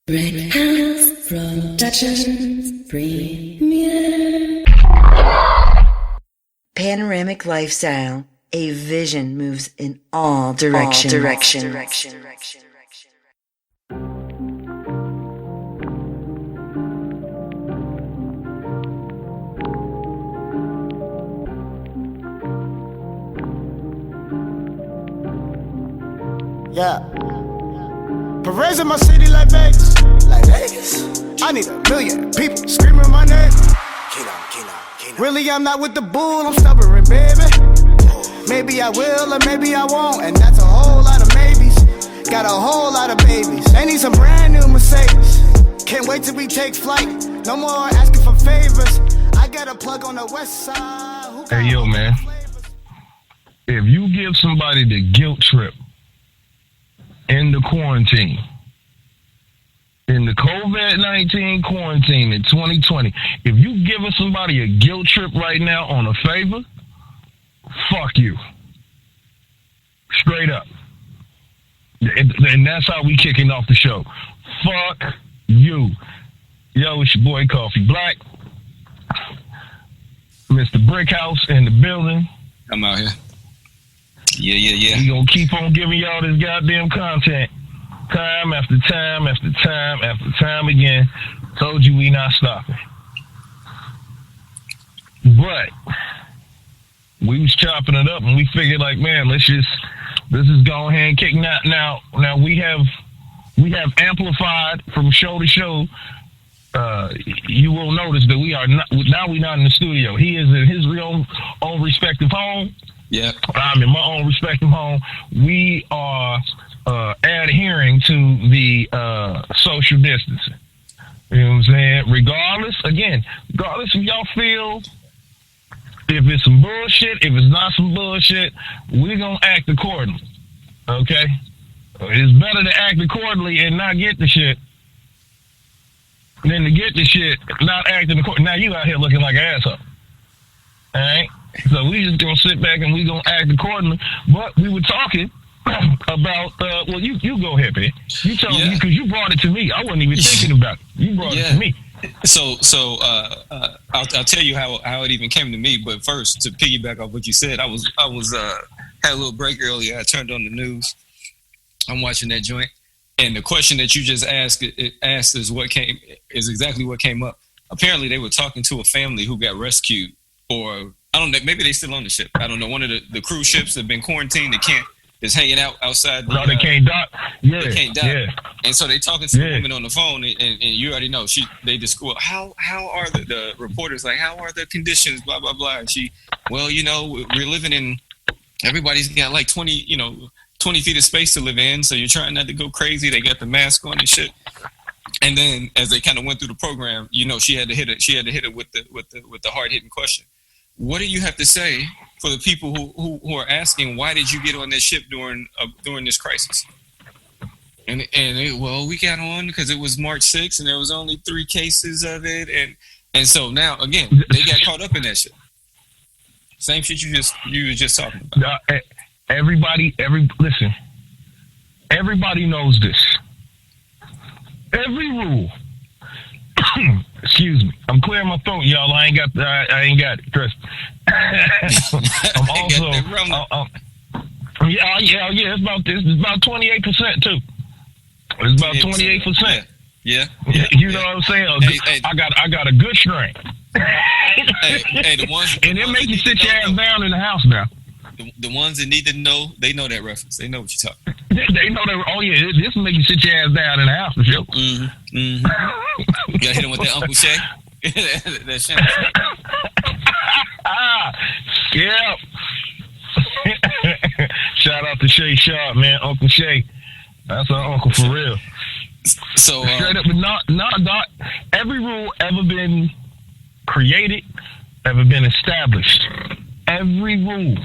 Brickhouse Productions Premiere. Panoramic lifestyle. A vision moves in all directions. Yeah. Perez in my city like Vegas. Like Vegas. I need 1 million people screaming my name. Really, I'm not with the bull, I'm stubborn, baby. Maybe I will or maybe I won't, and that's a whole lot of maybes. Got a whole lot of babies. They need some brand new Mercedes. Can't wait till we take flight. No more asking for favors. I got a plug on the west side. Hey, yo, man. If you give somebody the guilt trip in the quarantine, in the COVID-19 quarantine in 2020, if you giving somebody a guilt trip right now on a favor, fuck you. Straight up. And that's how we kicking off the show. Fuck you. Yo, it's your boy Koffe Black. Mr. Brickhouse in the building. I'm out here. Yeah. We gonna keep on giving y'all this goddamn content. Time after time after time after time again. Told you we not stopping. But we was chopping it up and we figured like, man, let's just go ahead and kick now we have amplified from show to show. You will notice that we're not in the studio. He is in his own respective home. Yeah. I'm in my own respective home. We are adhering to the social distancing. You know what I'm saying? Regardless if y'all feel if it's some bullshit, if it's not some bullshit, we're going to act accordingly. Okay? It's better to act accordingly and not get the shit than to get the shit not acting accordingly. Now you out here looking like an asshole. All right? So we just going to sit back and we going to act accordingly. But we were talking about, well, you go ahead, man. You tell me, because you brought it to me. I wasn't even thinking about it. You brought it to me. So I'll tell you how it even came to me. But first, to piggyback off what you said, I was had a little break earlier. I turned on the news. I'm watching that joint, and the question that you just asked is exactly what came up. Apparently, they were talking to a family who got rescued, or I don't know, maybe they still on the ship. I don't know. One of the cruise ships that have been quarantined, is hanging out outside. They can't dock. Yeah, they can't dock. Yeah. And so they talking to the woman on the phone, and you already know they just go, how are the reporters like? How are the conditions? Blah blah blah. And she, well, we're living in. Everybody's got like 20 feet of space to live in, so you're trying not to go crazy. They got the mask on and shit. And then as they kind of went through the program, she had to hit it. She had to hit it with the hard hitting question. What do you have to say for the people who are asking, why did you get on this ship during this crisis? And we got on because it was March 6th and there was only 3 cases of it, and so now again they got caught up in that shit. Same shit you were just talking about. Listen. Everybody knows this. Every rule. Excuse me. I'm clearing my throat, y'all. I ain't got it, trust me. I'm also. It's about 28% too. It's about 28%. Yeah. You know what I'm saying? Hey. I got a good strain. hey, the ones and it makes you sit your ass down in the house now. The ones that need to know, they know that reference. They know what you're talking about. They know that. Oh yeah, this will make you sit your ass down in the house for sure. Mm-hmm. You gotta hit him with that Uncle Shay. That shit. Yeah. Shout out to Shay Sharp, man. Uncle Shay. That's our uncle for real. So straight up, but not every rule ever been created, ever been established. Every rule.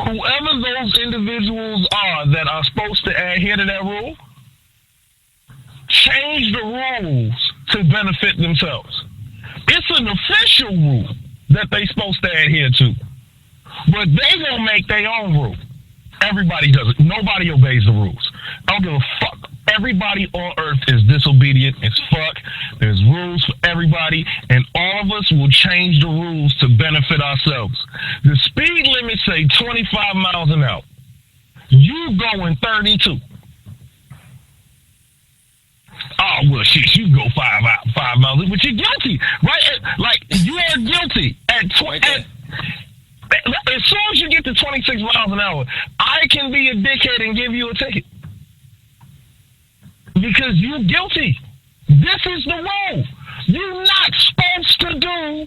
Whoever those individuals are that are supposed to adhere to that rule, change the rules to benefit themselves. It's an official rule that they supposed to adhere to. But they gonna make their own rule. Everybody does it. Nobody obeys the rules. I don't give a fuck. Everybody on earth is disobedient as fuck. There's rules for everybody, and all of us will change the rules to benefit ourselves. The speed limit say 25 miles an hour. You going 32. Oh, well, shit, you go 5 miles, but you're guilty, right? Like, you are guilty at as soon as you get to 26 miles an hour, I can be a dickhead and give you a ticket. Because you're guilty. This is the rule. You're not supposed to do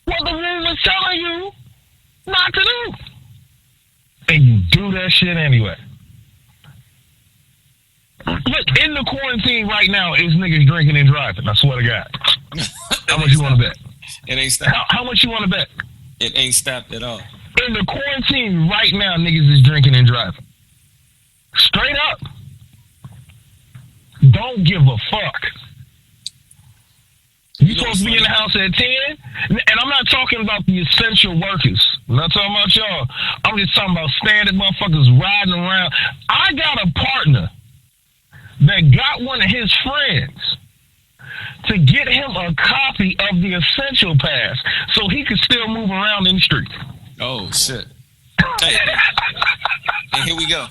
what the rule is telling you not to do. And you do that shit anyway. Look, in the quarantine right now is niggas drinking and driving. I swear to God. How much you want to bet? It ain't stopped. How much you want to bet? It ain't stopped at all. In the quarantine right now, niggas is drinking and driving. Straight up. Don't give a fuck. You're supposed to be in the house at 10, and I'm not talking about the essential workers. I'm not talking about y'all. I'm just talking about standard motherfuckers riding around. I got a partner that got one of his friends to get him a copy of the essential pass so he could still move around in the street. Oh, shit. Hey, and here we go.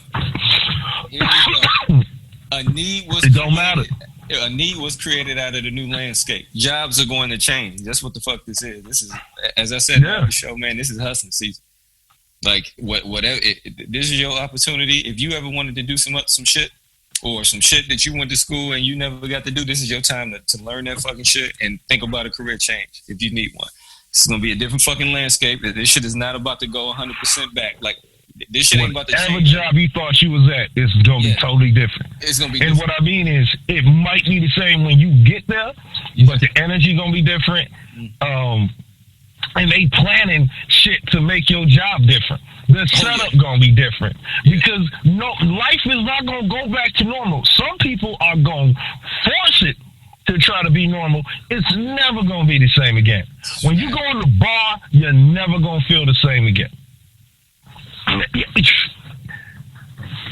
A need was it don't matter. A need was created out of the new landscape. Jobs are going to change. That's what the fuck this is. This is, as I said on the show, man, this is hustling season. Like, whatever. This is your opportunity. If you ever wanted to do some shit, or some shit that you went to school and you never got to do, this is your time to learn that fucking shit and think about a career change if you need one. It's going to be a different fucking landscape. This shit is not about to go 100% back. Like, this shit ain't about to change. Whatever job you thought you was at, it's going to be totally different. It's going to be different. And what I mean is, it might be the same when you get there, but the energy going to be different. And they planning shit to make your job different. The setup gonna be different because life is not gonna go back to normal. Some people are gonna force it to try to be normal. It's never gonna be the same again. When you go in the bar, you're never gonna feel the same again.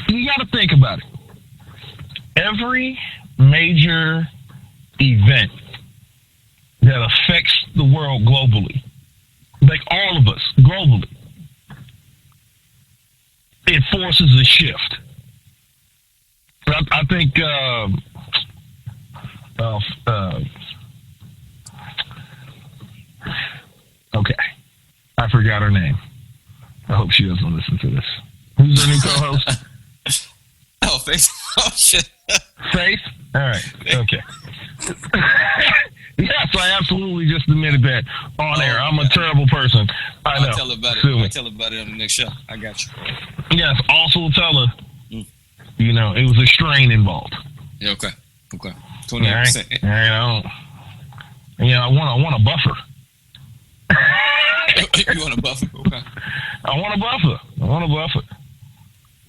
You gotta think about it. Every major event that affects the world globally, like all of us globally, it forces a shift. I think okay, I forgot her name. I hope she doesn't listen to this. Who's her new co-host? Oh, Faith. Oh, shit. Faith? All right. Okay. Yes, I absolutely just admitted that on air. I'm a terrible person. I know. I'll tell her about it. I'll tell her about it on the next show. I got you. Yes, also tell her, you know, it was a strain involved. Yeah, okay. 28%. All right, I want a buffer. You want a buffer? Okay. I want a buffer.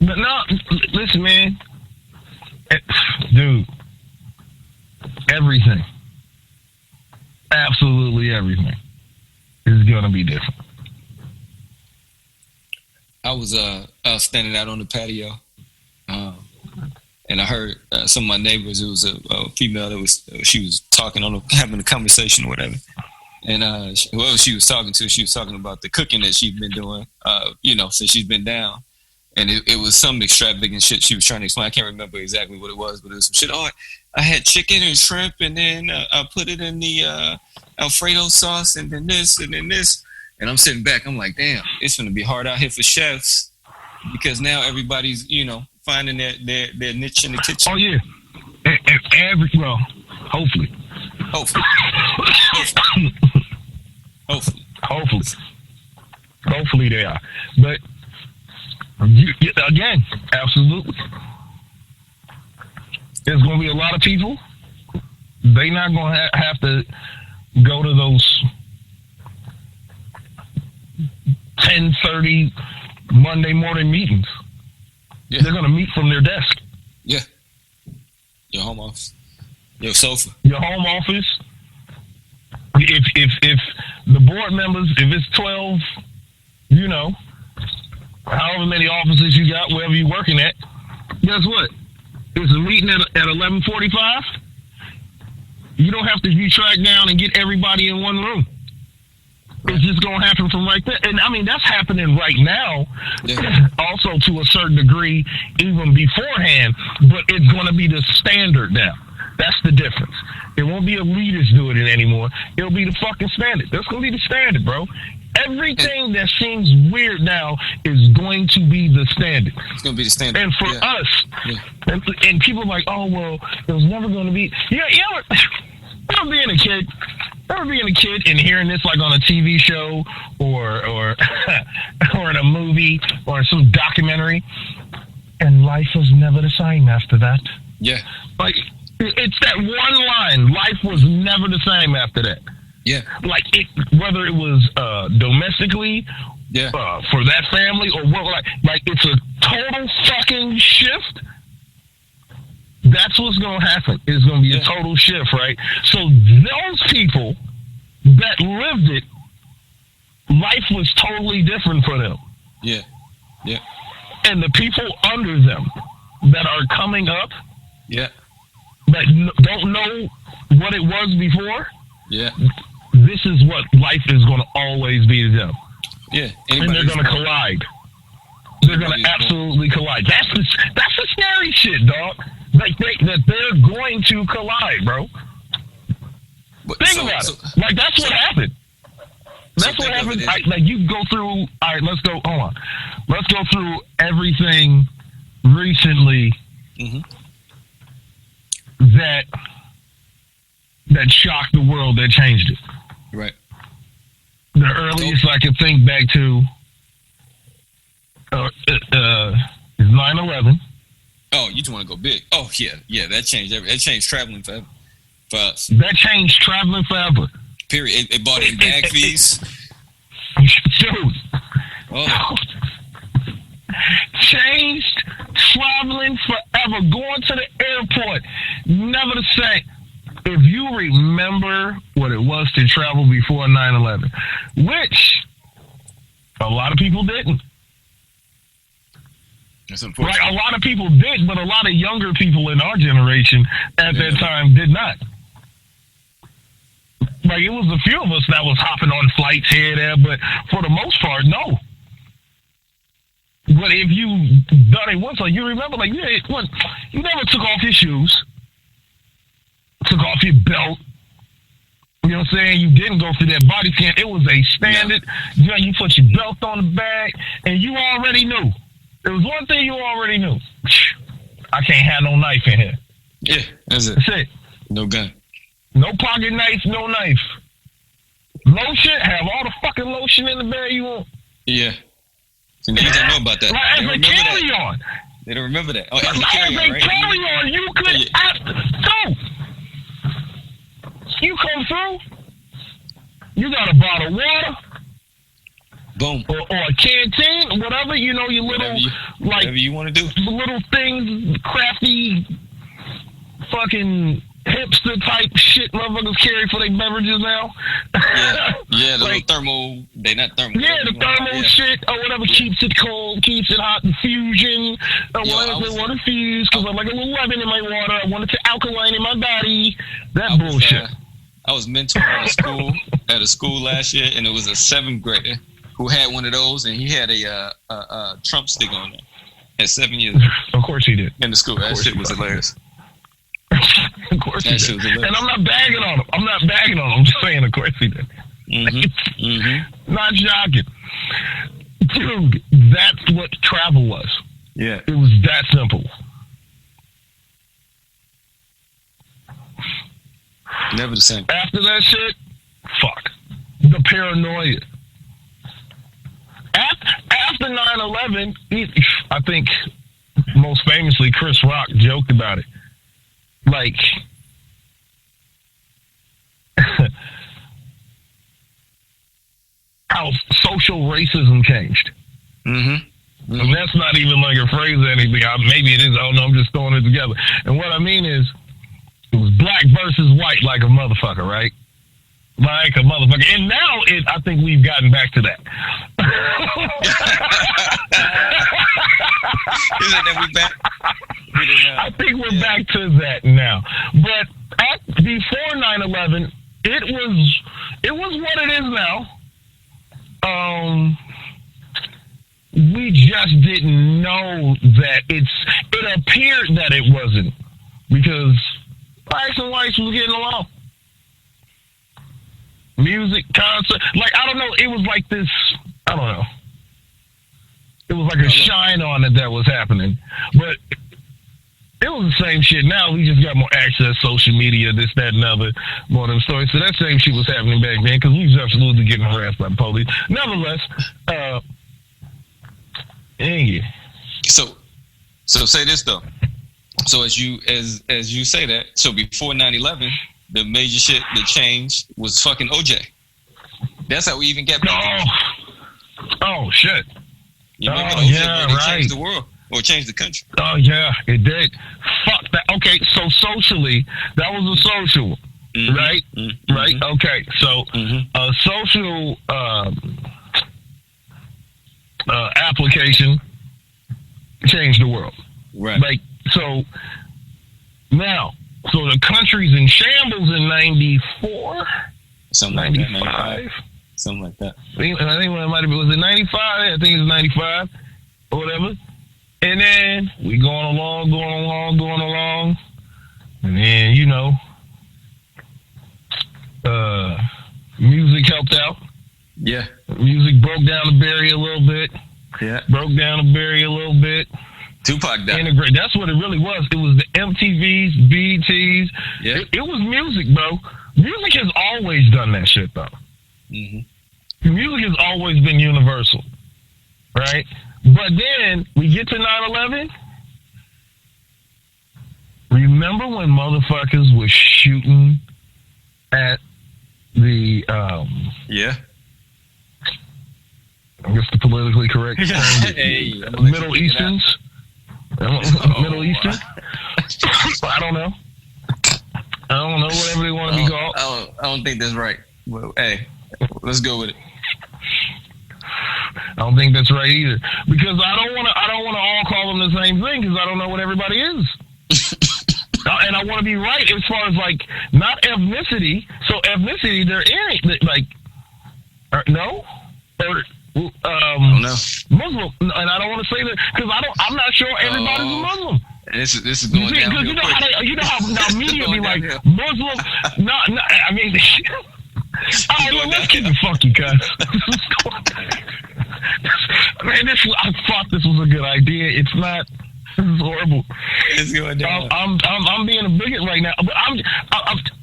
But no, listen, man. Dude, everything. Absolutely everything is going to be different. I was standing out on the patio, and I heard some of my neighbors. It was a female that she was talking having a conversation or whatever. And whoever she was talking to, she was talking about the cooking that she'd been doing, since she's been down. And it was some extravagant shit she was trying to explain. I can't remember exactly what it was, but it was some shit. Oh, I had chicken and shrimp, and then I put it in the Alfredo sauce, and then this, and then this. And I'm sitting back. I'm like, damn, it's going to be hard out here for chefs because now everybody's, finding their niche in the kitchen. Oh, yeah. Hopefully. Hopefully they are. But again, absolutely. There's going to be a lot of people. They not going to have to go to those 10:30 Monday morning meetings. Yeah. They're going to meet from their desk. Yeah. Your home office. Your sofa. Your home office. If the board members, if it's 12, however many offices you got, wherever you're working at. Guess what? It's a meeting at 11:45. You don't have to be tracked down and get everybody in one room. It's just going to happen from right there. And, I mean, that's happening right now, also to a certain degree, even beforehand, but it's going to be the standard now. That's the difference. It won't be elitists doing it anymore. It'll be the fucking standard. That's going to be the standard, bro. Everything that seems weird now is going to be the standard. It's going to be the standard. And for us, and people are like, oh, well, it was never going to be. Ever being a kid and hearing this like on a TV show or in a movie or some documentary, and life was never the same after that. Yeah. Like, it's that one line, life was never the same after that. Yeah. Like, whether it was domestically, for that family, or what, like it's a total fucking shift. That's what's going to happen. It's going to be a total shift, right? So those people that lived it, life was totally different for them. Yeah. Yeah. And the people under them that are coming up, that don't know what it was before, this is what life is going to always be to them. Yeah. And they're going to collide. They're going to absolutely collide. That's the scary shit, dog. Like that they're going to collide, bro. Think about it. Like, that's what happened. That's what happened. Like, you go through. All right, let's go. Hold on. Let's go through everything recently that shocked the world, that changed it. Right. The earliest I can think back to is 9/11. Oh, you just want to go big. Oh, yeah, that changed everything. That changed traveling forever for us. That changed traveling forever. Period. It bought in bag fees. Dude. Oh. Changed traveling forever. Going to the airport, never the same. If you remember what it was to travel before 9/11, which a lot of people didn't. Like, a lot of people did, but a lot of younger people in our generation at that time did not. Like, it was a few of us that was hopping on flights here and there, but for the most part, no. But if you done it once, like, you remember, like, you never took off your shoes, took off your belt. You know what I'm saying? You didn't go through that body scan. It was a standard. Yeah. You put your belt on the back, and you already knew. There was one thing you already knew. I can't have no knife in here. Yeah, that's it. That's it. No gun. No pocket knife, no knife. Lotion, have all the fucking lotion in the bag you want. Yeah. So niggas don't know about that. Like, as a carry-on. They don't remember that. Oh, as a carry-on, you could go. You come through, you got a bottle of water. Boom. Or a canteen, whatever, you know, your little, whatever you want to do. Little things, crafty, fucking hipster type shit motherfuckers carry for their beverages now. Yeah, the little thermal, they not thermal. Yeah, the thermal shit, or whatever keeps it cold, keeps it hot, infusion, or whatever they want to fuse, because I like a little lemon in my water, I want it to alkaline in my body, that bullshit. I was mentoring at a school last year, and it was a 7th grader who had one of those, and he had a Trump stick on there at 7 years. Of course he did. In the school. That shit was hilarious. Of course he did. And I'm not bagging on him. I'm just saying, of course he did. Not shocking. Dude, that's what travel was. Yeah. It was that simple. Never the same. After that shit, fuck. The paranoia. After 9/11, I think most famously Chris Rock joked about it. Like, how social racism changed. And that's not even like a phrase or anything. Maybe it is. I don't know. I'm just throwing it together. And what I mean is, it was black versus white like a motherfucker, right? like a motherfucker. And now I think we've gotten back to that. Is it that we back? I think we're back to that now. But before 9/11, it was what it is now. We just didn't know that it appeared that it wasn't, because blacks and whites was getting along. Music, concert, like, I don't know, it was like this, I don't know. It was like a shine on it that was happening. But it was the same shit now. We just got more access, social media, this, that, and other, more of them stories. So that same shit was happening back then, because we was absolutely getting harassed by the police. Nevertheless, yeah. So say this though. So as you say that, so before 9/11, the major shit that changed was fucking OJ. That's how we even got back. Oh shit. You remember OJ, they changed the world or changed the country. Oh yeah, it did. Fuck that. Okay, so socially, that was a social, right? Mm-hmm. Right. Okay, so a social application changed the world. Right. Like, so now, so the country's in shambles in 94, something like 95. Something like that. I think it might have been, was it 95? I think it was 95 or whatever. And then we going along. And then, you know, music helped out. Yeah. Music broke down the barrier a little bit. Yeah. Tupac died. Integrate. That's what it really was. It was the MTVs, BETs. Yeah. It was music, bro. Music has always done that shit, though. Mm-hmm. Music has always been universal, right? But then we get to 9/11. Remember when motherfuckers was shooting at the yeah. I guess the politically correct term, hey, Middle Easterns. Middle Eastern. I don't know. Whatever they want to be called. I don't think that's right. Well, hey, let's go with it. I don't think that's right either, because I don't want to all call them the same thing, because I don't know what everybody is. And I want to be right as far as, like, not ethnicity. So ethnicity, there ain't, like, no, or no. Muslim, and I don't want to say that because I'm not sure everybody's a Muslim. This is going down. Because you know how now media be like Muslim. No, I mean, all right, well, let's keep it funky, cuz. Man, I thought this was a good idea. It's not. This is horrible. It's going down. I'm being a bigot right now, but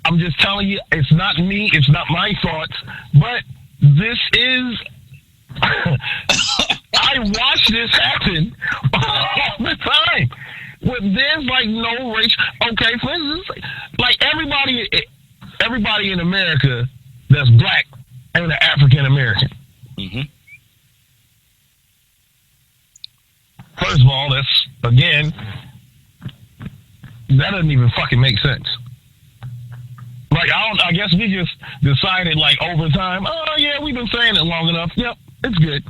I'm just telling you, it's not me. It's not my thoughts, but this is. I watch this happen all the time. There's like no race. Okay, for instance, like everybody in America that's black ain't an African American. Mm-hmm. First of all, that's, again, that doesn't even fucking make sense. Like, I guess we just decided, like, over time, oh, yeah, we've been saying it long enough. Yep, it's good.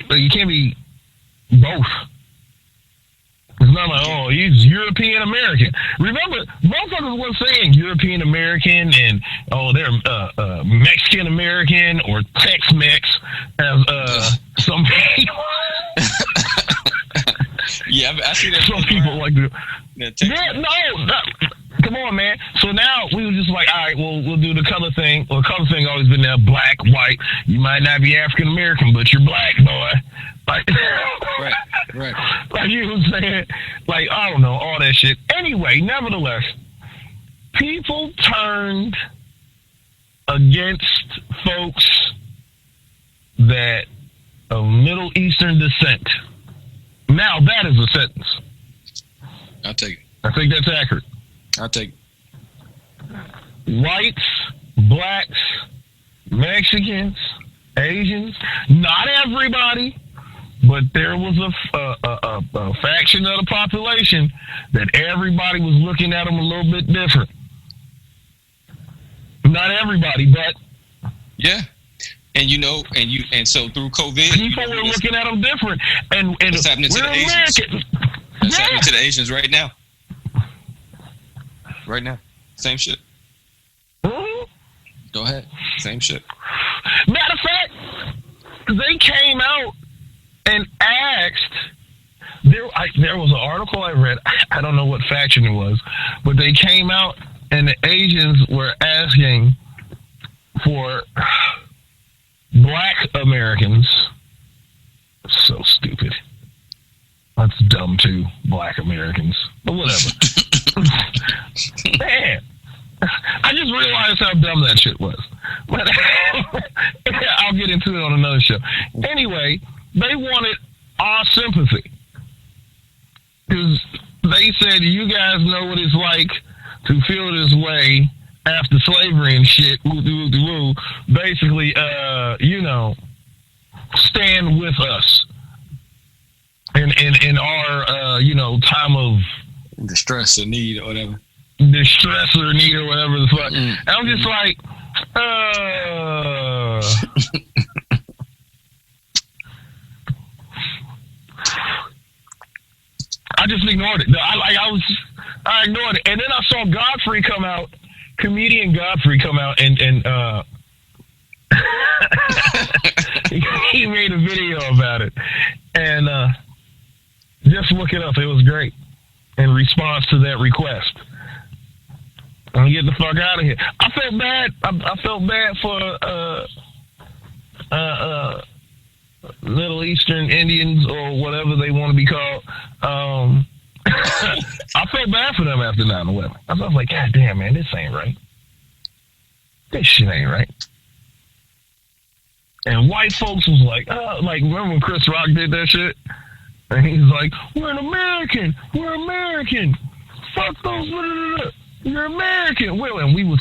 But you can't be both. It's not like, oh, he's European American. Remember, motherfuckers weren't saying European American and, oh, they're Mexican American or Tex-Mex as some people. Yeah, I see that. Some people like to. Yeah, no. Come on, man. So now we were just like, all right, we'll do the color thing. Well, the color thing always been there, black, white. You might not be African American, but you're black, boy. Like, right. Like you were saying, like, I don't know, all that shit. Anyway, nevertheless, people turned against folks that of Middle Eastern descent. Now that is a sentence. I'll take it. I think that's accurate. I'll take it. Whites, blacks, Mexicans, Asians, not everybody, but there was a faction of the population that everybody was looking at them a little bit different. Not everybody, but yeah. And and so through COVID, people were looking at them different. And what's happening to the Asians? That's happening to the Asians right now. Right now, same shit. Mm-hmm. Go ahead, same shit. Matter of fact, they came out and asked. There was an article I read. I don't know what faction it was, but they came out and the Asians were asking for Black Americans. So stupid. That's dumb too, Black Americans. But whatever. Man, I just realized how dumb that shit was. But I'll get into it on another show. Anyway, they wanted our sympathy. Because they said, you guys know what it's like to feel this way after slavery and shit. Basically, stand with us in our, time of distress or need or whatever. Distress or need or whatever the fuck. And I'm just like, I just ignored it. I ignored it. And then I saw Godfrey come out, comedian Godfrey come out and he made a video about it. And just look it up. It was great. In response to that request. I'm get the fuck out of here. I felt bad. I felt bad for Middle Eastern Indians or whatever they want to be called. I felt bad for them after 9/11. I was like, God damn, man, this ain't right. This shit ain't right. And white folks was like, remember when Chris Rock did that shit? And he's like, we're an American. We're American. Fuck those. You're American. Well, and we was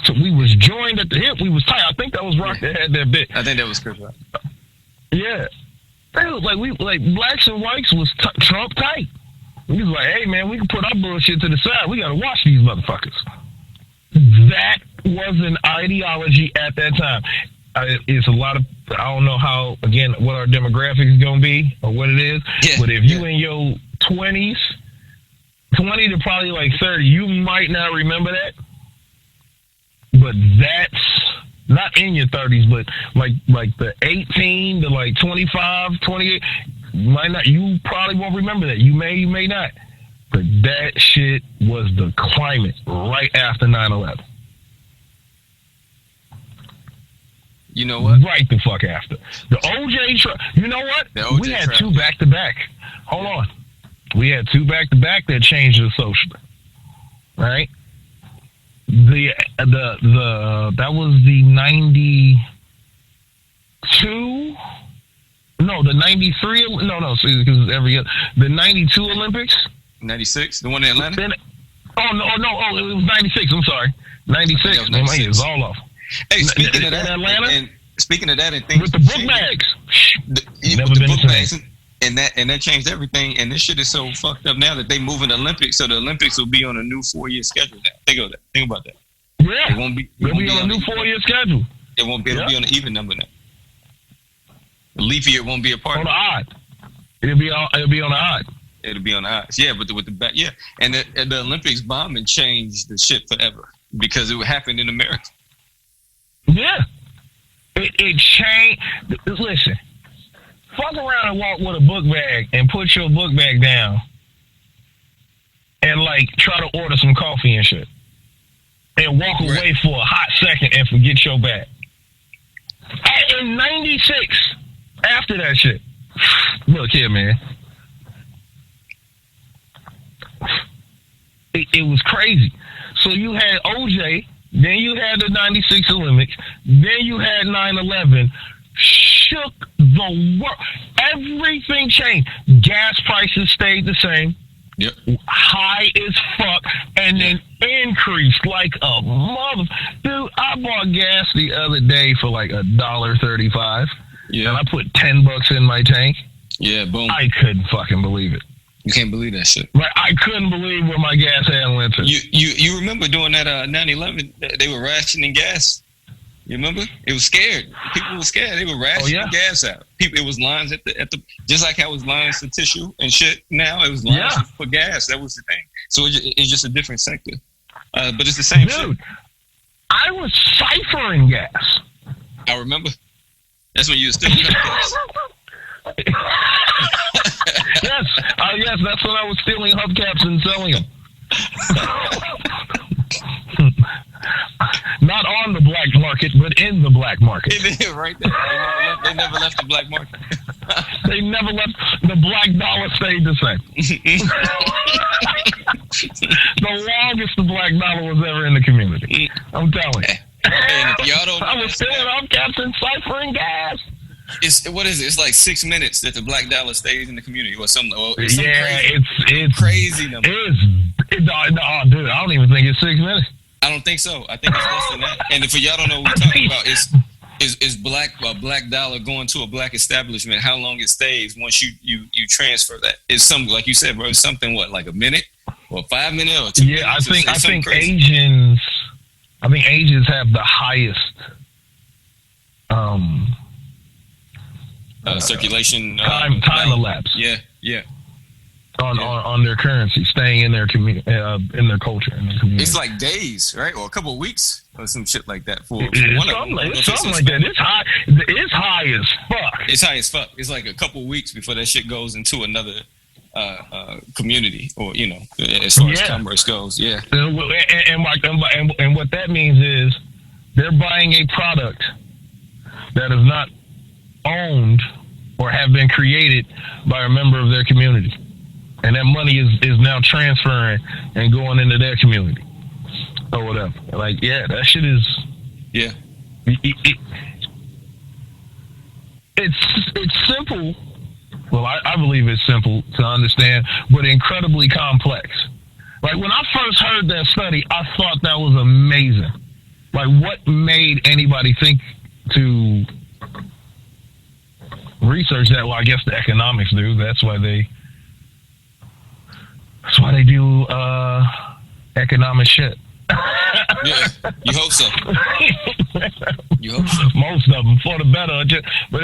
joined at the hip. We was tight. I think that was Rock that had that bit. I think that was Chris Rock. Yeah. They was like blacks and whites was Trump tight. He was like, hey man, we can put our bullshit to the side. We gotta watch these motherfuckers. That was an ideology at that time. It's a lot of, I don't know how, again, what our demographic is going to be or what it is. Yeah, but if you in your 20s, 20 to probably like 30, you might not remember that. But that's not in your 30s, but like the 18 to like 25, 28, you probably won't remember that. You may not. But that shit was the climate right after 9/11. You know what? Right the fuck after. The OJ you know what? We had two back-to-back. Hold on. We had two back-to-back that changed the social. Right? That was the 92. No, the 93. No, because every other. The 92 Olympics. 96, the one in Atlanta. It was 96. I'm sorry, 96. Man, my head is all off. Hey, speaking of that, Atlanta, and speaking of that, and things with the book bags, never been the book bags, and that changed everything. And this shit is so fucked up now that they moving the Olympics, so the Olympics will be on a new 4-year schedule now. Think of that. Think about that. Yeah, it won't be on a new 4-year schedule. It won't be able to be on an even number now. The leap year won't be a part on of the odd. It'll be on the odd. It'll be on the odds. Yeah, but with the back, yeah. And the Olympics bombing changed the shit forever because it would happen in America. Yeah. It changed. Listen, fuck around and walk with a book bag and put your book bag down and like try to order some coffee and shit and walk away for a hot second and forget your bag. In 96, after that shit, look here, man. It was crazy. So you had OJ, then you had the 96 Olympics, then you had 9/11. Shook the world. Everything changed. Gas prices stayed the same. Yep. High as fuck, and then increased like a mother. Dude, I bought gas the other day for like $1.35. Yeah. And I put $10 in my tank. Yeah, boom. I couldn't fucking believe it. You can't believe that shit. Like, I couldn't believe where my gas had went to. You remember doing that 9/11? They were rationing gas You remember? It was scared. People were scared. They were rationing gas out. It was lines at the just like how it was lines for tissue and shit. Now it was lines for gas. That was the thing. So it's just a different sector. But it's the same shit. I was ciphering gas. I remember. That's when you were still gas. Yes, that's when I was stealing hubcaps and selling them. Not on the black market, but in the black market. Right there. They never left the black market. They never left. The black dollar stayed the same. The longest the black dollar was ever in the community. I'm telling you. And if y'all don't know, I was stealing hubcaps and ciphering gas. What is it? It's like 6 minutes that the black dollar stays in the community, or something. It's crazy number. Dude, I don't even think it's 6 minutes. I don't think so. I think it's less than that. And if y'all don't know what we're talking about, is a black dollar going to a black establishment? How long it stays once you transfer that? It's something like you said, bro. It's something like a minute or 5 minutes or 2 minutes. Yeah, I think Asians. I think Asians have the highest circulation time elapse. Yeah. On their currency, staying in their community, in their culture, in their community. It's like days, right, or a couple of weeks, or some shit like that. For something like that. It's high as fuck. It's high as fuck. It's like a couple of weeks before that shit goes into another community, or as far as commerce goes. Yeah. And what that means is they're buying a product that is not owned or have been created by a member of their community. And that money is now transferring and going into their community or whatever. Like, that shit is... Yeah. It's simple. Well, I believe it's simple to understand, but incredibly complex. Like, when I first heard that study, I thought that was amazing. Like, what made anybody think to research that? Well, I guess the economics do. That's why they do economic shit. Yeah, you hope so. Most of them, for the better. But but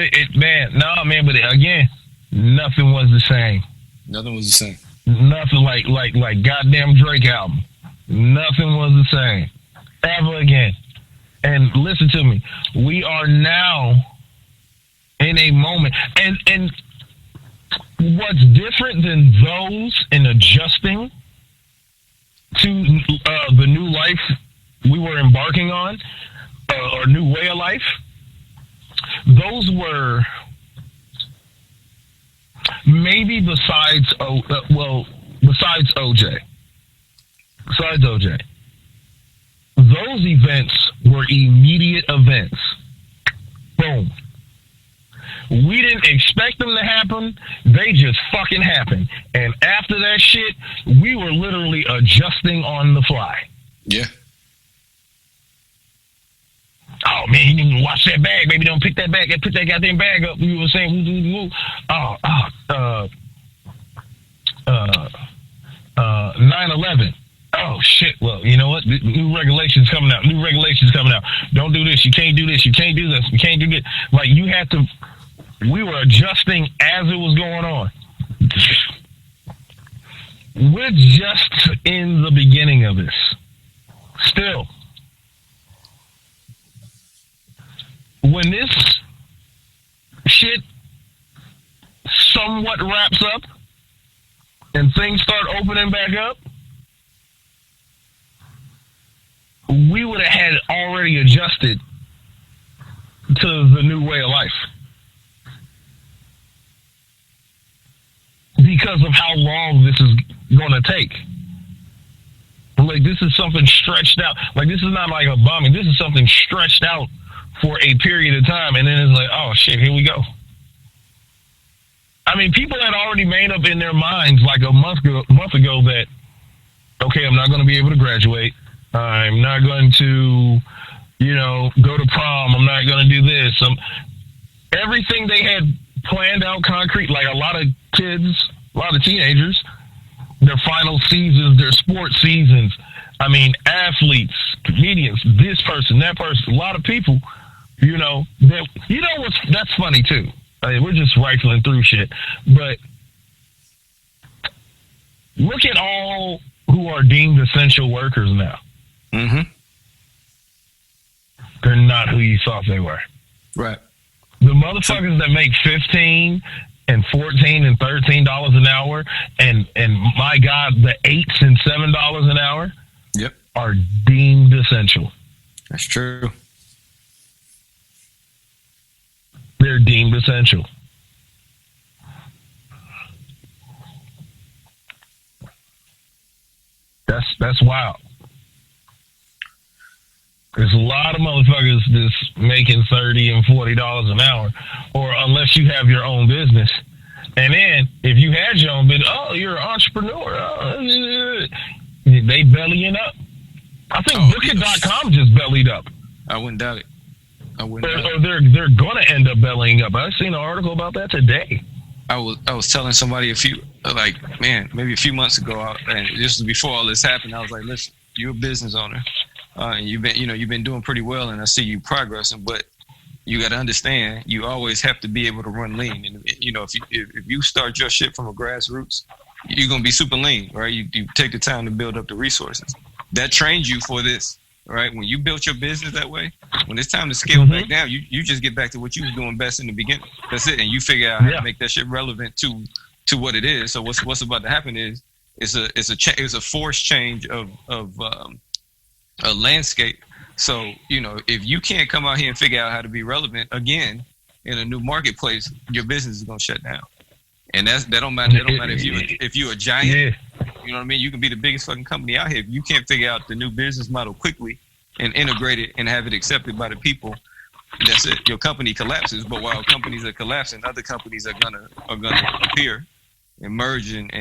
again, nothing was the same. Nothing was the same. Nothing like goddamn Drake album. Nothing was the same ever again. And listen to me, we are now in a moment, and what's different than those in adjusting to the new life we were embarking on, or new way of life, those were maybe besides OJ, those events were immediate events. Boom. We didn't expect them to happen. They just fucking happened. And after that shit, we were literally adjusting on the fly. Yeah. Oh, man, you didn't watch that bag. Maybe don't pick that bag. Put that goddamn bag up. We were saying, 9/11. Oh, shit. Well, you know what? New regulations coming out. Don't do this. You can't do this. You can't do this. You can't do this. Like, you had to... We were adjusting as it was going on. We're just in the beginning of this. Still. When this shit somewhat wraps up and things start opening back up, we would have had already adjusted to the new way of life. Because of how long this is going to take. Like, this is something stretched out. Like, this is not like a bombing. This is something stretched out for a period of time. And then it's like, oh, shit, here we go. I mean, people had already made up in their minds like a month ago that, okay, I'm not going to be able to graduate. I'm not going to, go to prom. I'm not going to do this. Everything they had planned out concrete, like a lot of kids, a lot of teenagers, their final seasons, their sports seasons. I mean, athletes, comedians, this person, that person, a lot of people, that's funny too. I mean, we're just rifling through shit, but look at all who are deemed essential workers now. Mm-hmm. They're not who you thought they were. Right. The motherfuckers that make $15 and $14 and $13 an hour, and my God, the $8 and $7 an hour, yep, are deemed essential. That's true. They're deemed essential. That's wild. There's a lot of motherfuckers that's making $30 and $40 an hour, or unless you have your own business. And then if you had your own business, you're an entrepreneur. They bellying up. I think Booking.com just bellied up. I wouldn't doubt it. Or they're gonna end up bellying up. I seen an article about that today. I was telling somebody maybe a few months ago, and this was before all this happened. I was like, listen, you're a business owner, and you've been doing pretty well, and I see you progressing, but you got to understand, you always have to be able to run lean. And if you start your shit from a grassroots, you're gonna be super lean, right? You take the time to build up the resources. That trains you for this, right? When you built your business that way, when it's time to scale back down, you just get back to what you was doing best in the beginning. That's it, and you figure out how to make that shit relevant to what it is. So what's about to happen is it's a forced change of a landscape. So if you can't come out here and figure out how to be relevant again in a new marketplace, your business is gonna shut down. And that don't matter. That don't matter if you're a giant. Yeah. You know what I mean? You can be the biggest fucking company out here. If you can't figure out the new business model quickly and integrate it and have it accepted by the people, that's it. Your company collapses. But while companies are collapsing, other companies are gonna appear and merge and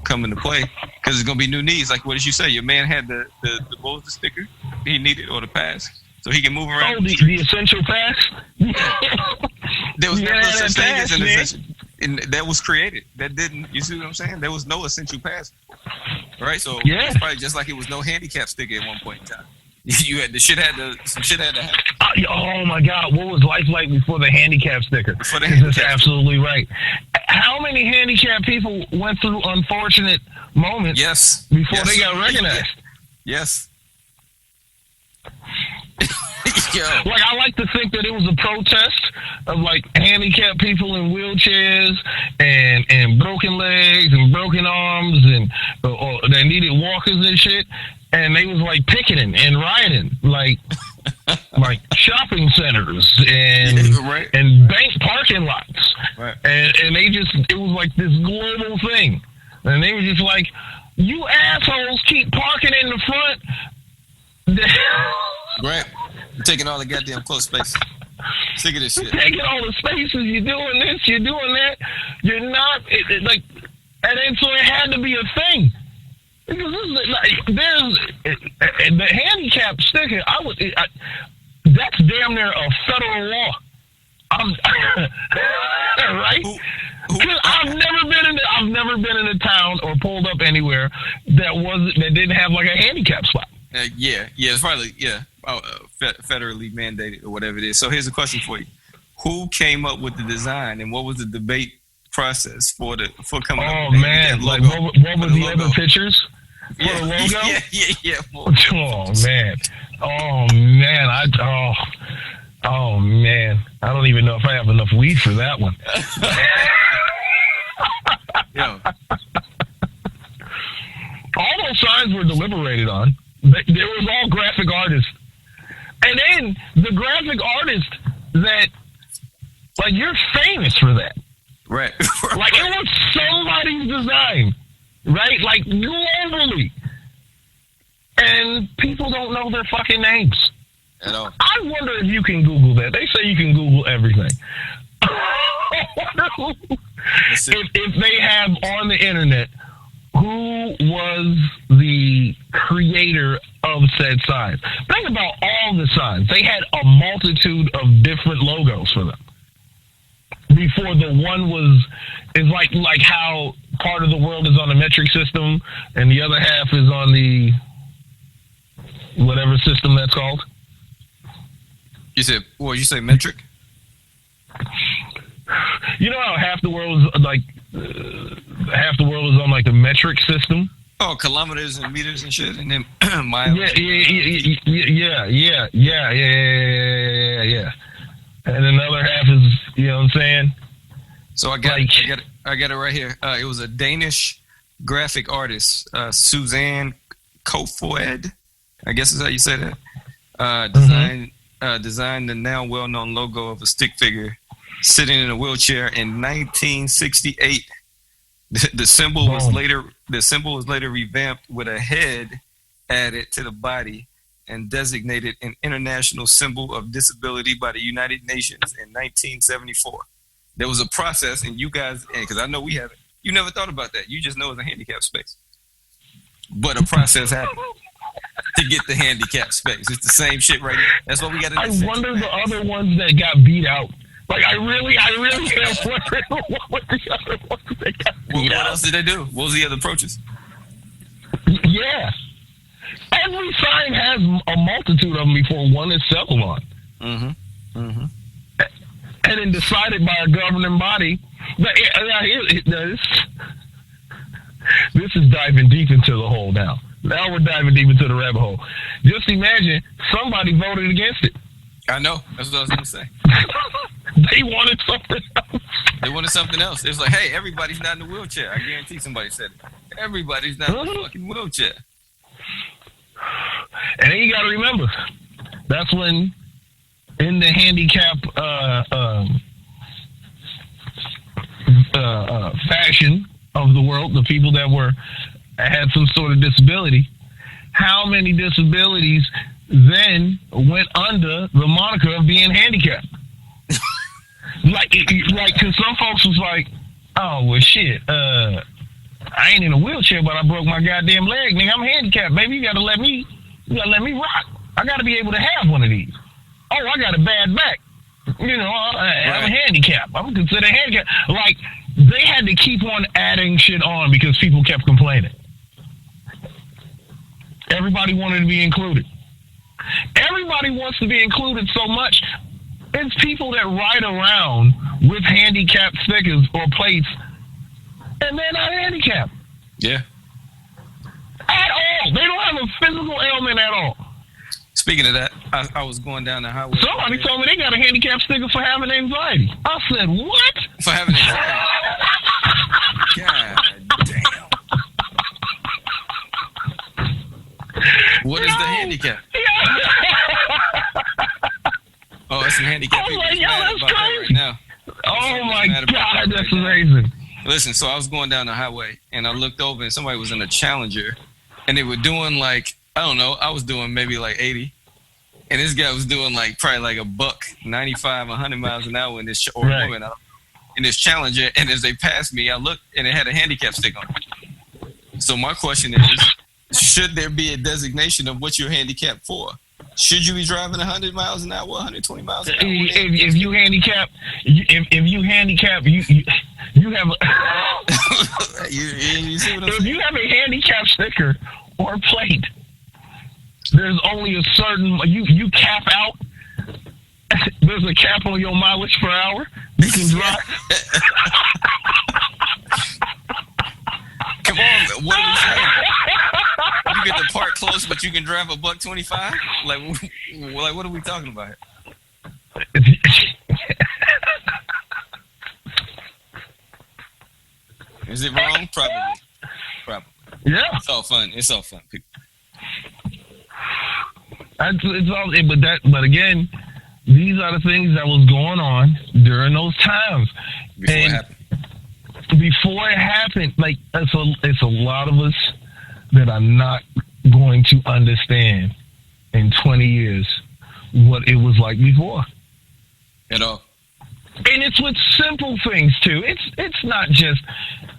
come into play, because there's gonna be new needs. Like what did you say? Your man had the what was the sticker he needed, or the pass, so he can move around. Oh, the essential pass. There was never such thing as an essential. And that was created. That didn't. You see what I'm saying? There was no essential pass, right? So it's probably just like it was no handicap sticker at one point in time. Some shit had to happen. Oh my God, what was life like before the handicap sticker? That's absolutely right. How many handicapped people went through unfortunate moments before they got recognized? Yes. Like, I like to think that it was a protest of like handicapped people in wheelchairs and broken legs and broken arms and or they needed walkers and shit, and they was like picketing and rioting like shopping centers and bank parking lots, and they just, it was like this global thing, and they were just like, you assholes keep parking in the front. Right. You're taking all the goddamn close space. Sick of this shit. You're taking all the spaces. You're doing this. You're doing that. You're not and then so it had to be a thing. Because this is there's the handicap sticker. That's damn near a federal law. Right? Because I've never been in a town or pulled up anywhere that didn't have like a handicap spot. It's probably federally mandated or whatever it is. So here's a question for you: who came up with the design, and what was the debate process for coming up with that logo? Like what were the other pictures for the logo? Yeah. Oh man, I don't even know if I have enough weed for that one. All those signs were deliberated on. There was all graphic artists. And then the graphic artist that, like, you're famous for that. Right. Like, it was somebody's design, right? Like, globally. And people don't know their fucking names. At all. I wonder if you can Google that. They say you can Google everything. If they have on the internet, who was the creator of said signs? Think about all the signs. They had a multitude of different logos for them. Before the one is like how part of the world is on the metric system and the other half is on the whatever system that's called. You said, what you say, metric? You know how half the world is like on like the metric system. Oh, kilometers and meters and shit, and then miles. Yeah. And another half is, you know what I'm saying? So I got it right here. It was a Danish graphic artist, Suzanne Koffe, I guess is how you say that. Designed the now well-known logo of a stick figure sitting in a wheelchair in 1968. The symbol was later revamped with a head added to the body and designated an international symbol of disability by the United Nations in 1974. There was a process, and you guys, because I know we haven't, you never thought about that. You just know it's a handicap space. But a process happened to get the handicap space. It's the same shit right here. That's what we got to do. I wonder the other ones that got beat out. Like, I really am wondering what the other ones that got beat out. What else did they do? What was the other approaches? Yeah. Every sign has a multitude of them before one is settled on. And then decided by a governing body. This is diving deep into the hole now. Now we're diving deep into the rabbit hole. Just imagine somebody voted against it. I know. That's what I was going to say. They wanted something else. They wanted something else. It's like, hey, everybody's not in the wheelchair. I guarantee somebody said it. Everybody's not in the fucking wheelchair. And then you got to remember, that's when in the handicap fashion of the world, the people that had some sort of disability, how many disabilities then went under the moniker of being handicapped? like, cause some folks was like, oh well, shit, I ain't in a wheelchair, but I broke my goddamn leg, nigga. I'm handicapped, baby. You gotta let me rock. I gotta be able to have one of these. Oh, I got a bad back. You know, I'm handicapped. I'm considered handicapped. Like, they had to keep on adding shit on because people kept complaining. Everybody wanted to be included. Everybody wants to be included so much. It's people that ride around with handicap stickers or plates, and they're not handicapped. Yeah. At all. They don't have a physical ailment at all. Speaking of that, I was going down the highway. Somebody told me they got a handicap sticker for having anxiety. I said, what? For having anxiety? God damn. What is the handicap? Oh, it's some handicap people like, yo, that's crazy. Right now. Oh my God, that's amazing. Listen, so I was going down the highway and I looked over and somebody was in a Challenger and they were doing like, I don't know, I was doing maybe like 80. And this guy was doing like probably like a buck, 95, 100 miles an hour in this, or right. woman, in this Challenger. And as they passed me, I looked and it had a handicap stick on it. So my question is, should there be a designation of what you're handicapped for? Should you be driving 100 miles an hour, 120 miles an hour? If you handicap, you have a you see what I'm if saying? you have a handicap sticker or plate, there's only a certain you cap out. There's a cap on your mileage per hour. You can drive. Come on, what are we saying? You get the park close, but you can drive $125? Like what are we talking about? Is it wrong? Probably. Yeah. It's all fun. People. It's all, but again, these are the things that was going on during those times. Before it happened, like it's a lot of us that are not going to understand in 20 years what it was like before. At all. And it's with simple things too. It's not just,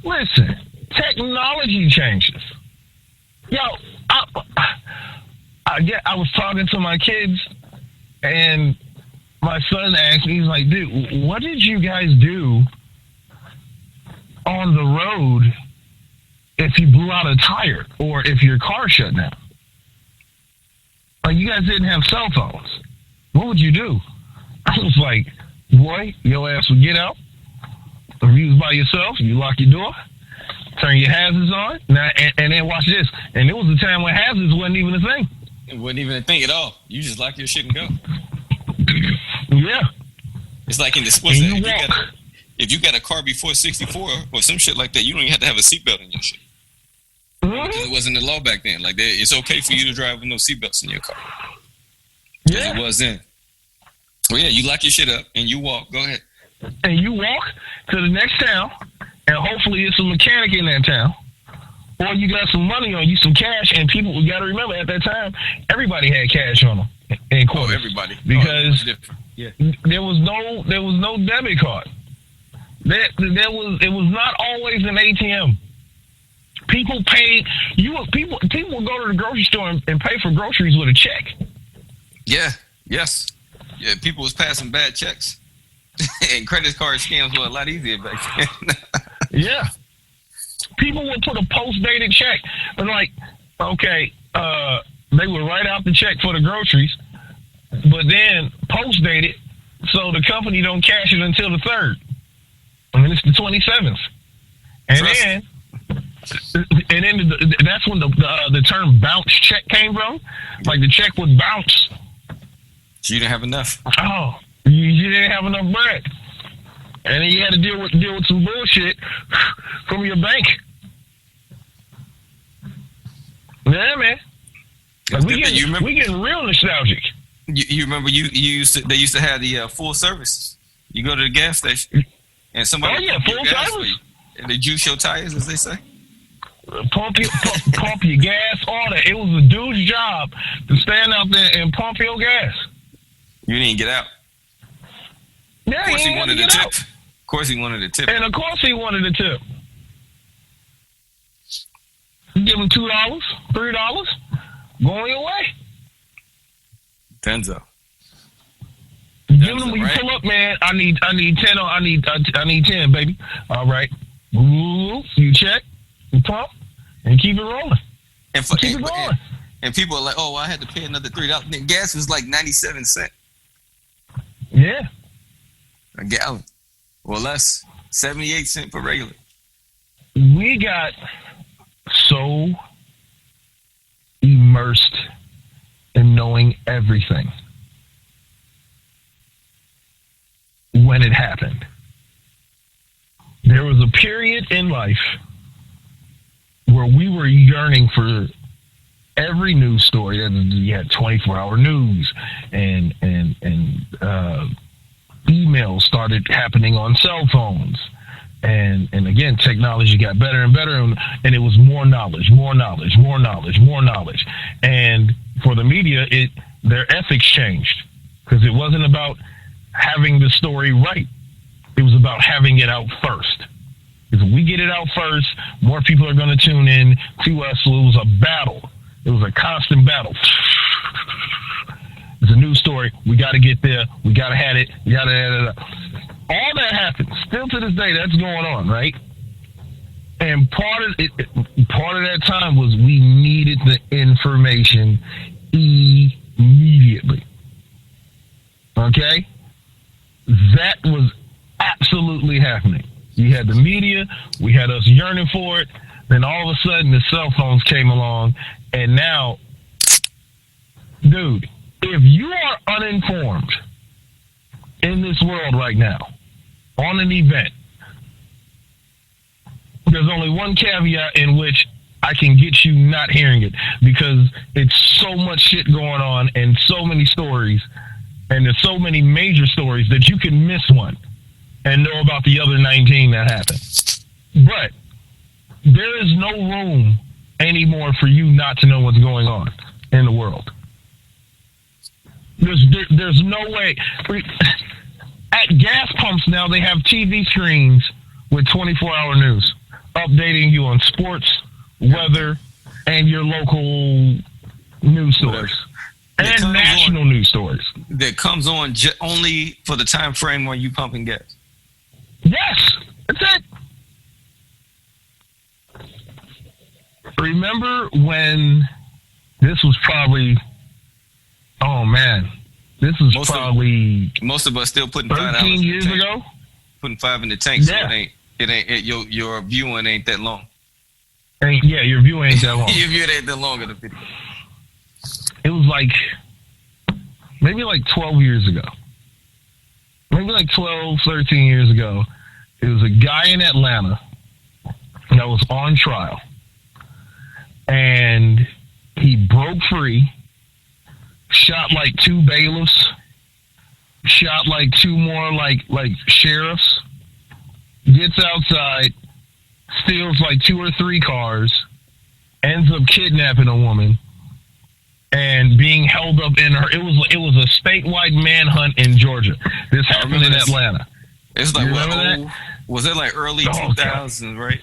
listen, technology changes. Yo, I was talking to my kids and my son asked me, he's like, dude, what did you guys do on the road if you blew out a tire or if your car shut down? Like, you guys didn't have cell phones. What would you do? I was like, boy, your ass would get out. If you was by yourself, you lock your door, turn your hazards on, and then watch this. And it was a time when hazards wasn't even a thing. It wasn't even a thing at all. You just lock your shit and go. Yeah. It's like in the And you if you got a car before 64 or some shit like that, you don't even have to have a seatbelt in your shit. Because it wasn't the law back then. Like, it's okay for you to drive with no seatbelts in your car. Because it was then. Well, yeah, you lock your shit up and you walk. Go ahead. And you walk to the next town, and hopefully it's a mechanic in that town. Or you got some money on you, some cash, and people, you got to remember, at that time, everybody had cash on them in quarters. Oh, everybody. Because yeah. there was no debit card. It was not always an ATM. People paid. People would go to the grocery store and pay for groceries with a check. Yeah. Yes. Yeah. People was passing bad checks, and credit card scams were a lot easier back then. Yeah. People would put a post-dated check, and like, okay, they would write out the check for the groceries, but then post-date it so the company don't cash it until the 3rd. I mean, it's the 27th, and then that's when the term bounce check came from. Like, the check would bounce. So you didn't have enough. Oh, you didn't have enough bread, and then you had to deal with some bullshit from your bank. Yeah, man. Like, we getting real nostalgic. You remember they used to have the full service. You go to the gas station and somebody full service. And they juice your tires, as they say. Pump your gas, all that. It was a dude's job to stand out there and pump your gas. You didn't get out. Yeah, of course he wanted a tip. Of course he wanted a tip. And of course he wanted a tip. You give him $2, $3, going your way. Tenzo. Give them when you pull up, man. I need 10. I need 10, baby. All right. You check, you pump, and keep it rolling. Keep it going. And people are like, "Oh, I had to pay another $3." Gas was like 97 cents. Yeah. A gallon, or less, 78 cents per regular. We got so immersed in knowing everything when it happened. There was a period in life where we were yearning for every news story. And you had 24-hour news, and emails started happening on cell phones. And again, technology got better and better, and it was more knowledge. And for the media, their ethics changed, because it wasn't about having the story right. It was about having it out first. If we get it out first, more people are going to tune in to us. So it was a battle. It was a constant battle. It's a news story. We got to get there. We got to have it. We got to have it. All that happened. Still to this day, that's going on, right? And part of that time was we needed the information immediately. Okay? That was absolutely happening. You had the media, we had us yearning for it, then all of a sudden the cell phones came along, and now, dude, if you are uninformed in this world right now on an event, there's only one caveat in which I can get you not hearing it, because it's so much shit going on and so many stories, and there's so many major stories that you can miss one and know about the other 19 that happened. But there is no room anymore for you not to know what's going on in the world. There's no way. At gas pumps now, they have TV screens with 24-hour news, updating you on sports, weather, and your local news stories. And national news stories. That comes on only for the time frame when you pumping gas. Yes, that's it. Remember when this was probably Oh man, this is probably most of us still putting 13 years ago. Putting 5 in the tank, so it ain't your viewing ain't that long. Your view ain't that long. Your view ain't that long in the video. It was maybe 12 years ago. Maybe 12, 13 years ago. It was a guy in Atlanta that was on trial. And he broke free, shot 2 bailiffs, shot 2 more sheriffs, gets outside, steals 2 or 3 cars, ends up kidnapping a woman and being held up in her. It was a statewide manhunt in Georgia. This happened in Atlanta. It's was it early 2000s, right?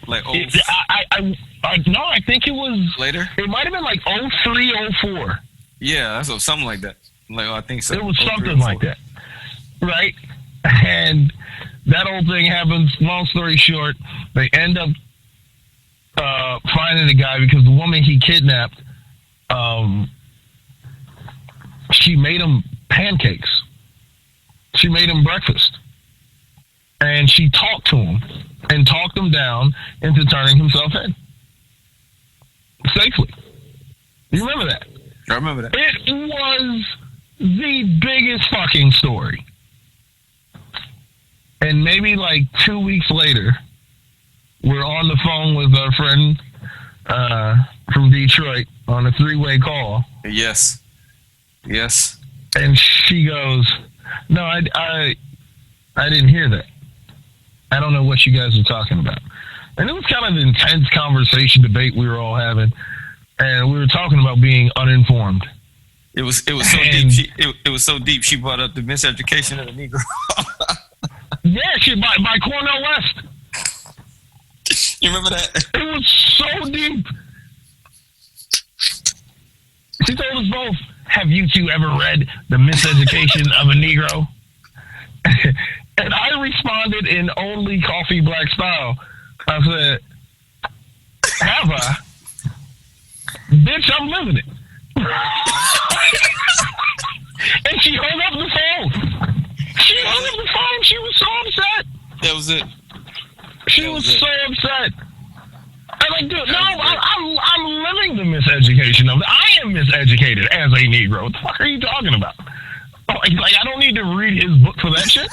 No, I think it was later. It might have been 03, 04. Yeah, that's something like that. I think so. It was something like that, right? And that whole thing happens. Long story short, they end up finding the guy because the woman he kidnapped, she made him pancakes. She made him breakfast. And she talked to him and talked him down into turning himself in. Safely. You remember that? I remember that. It was the biggest fucking story. And maybe 2 weeks later, we're on the phone with our friend from Detroit on a 3-way call. Yes. And she goes, "No, I didn't hear that. I don't know what you guys are talking about." And it was kind of an intense conversation, debate we were all having. And we were talking about being uninformed. It was so deep. It was so deep. She brought up the miseducation of the Negro. Yeah, by Cornell West. You remember that? It was so deep. She told us both, "Have you two ever read The Miseducation of a Negro?" And I responded in only Koffe Black style. I said, "Have I? Bitch, I'm living it." And she hung up the phone. She was so upset. That was it. She was so upset. I'm like, dude, no, I'm living the miseducation of it. I am miseducated as a Negro. What the fuck are you talking about? I don't need to read his book for that shit.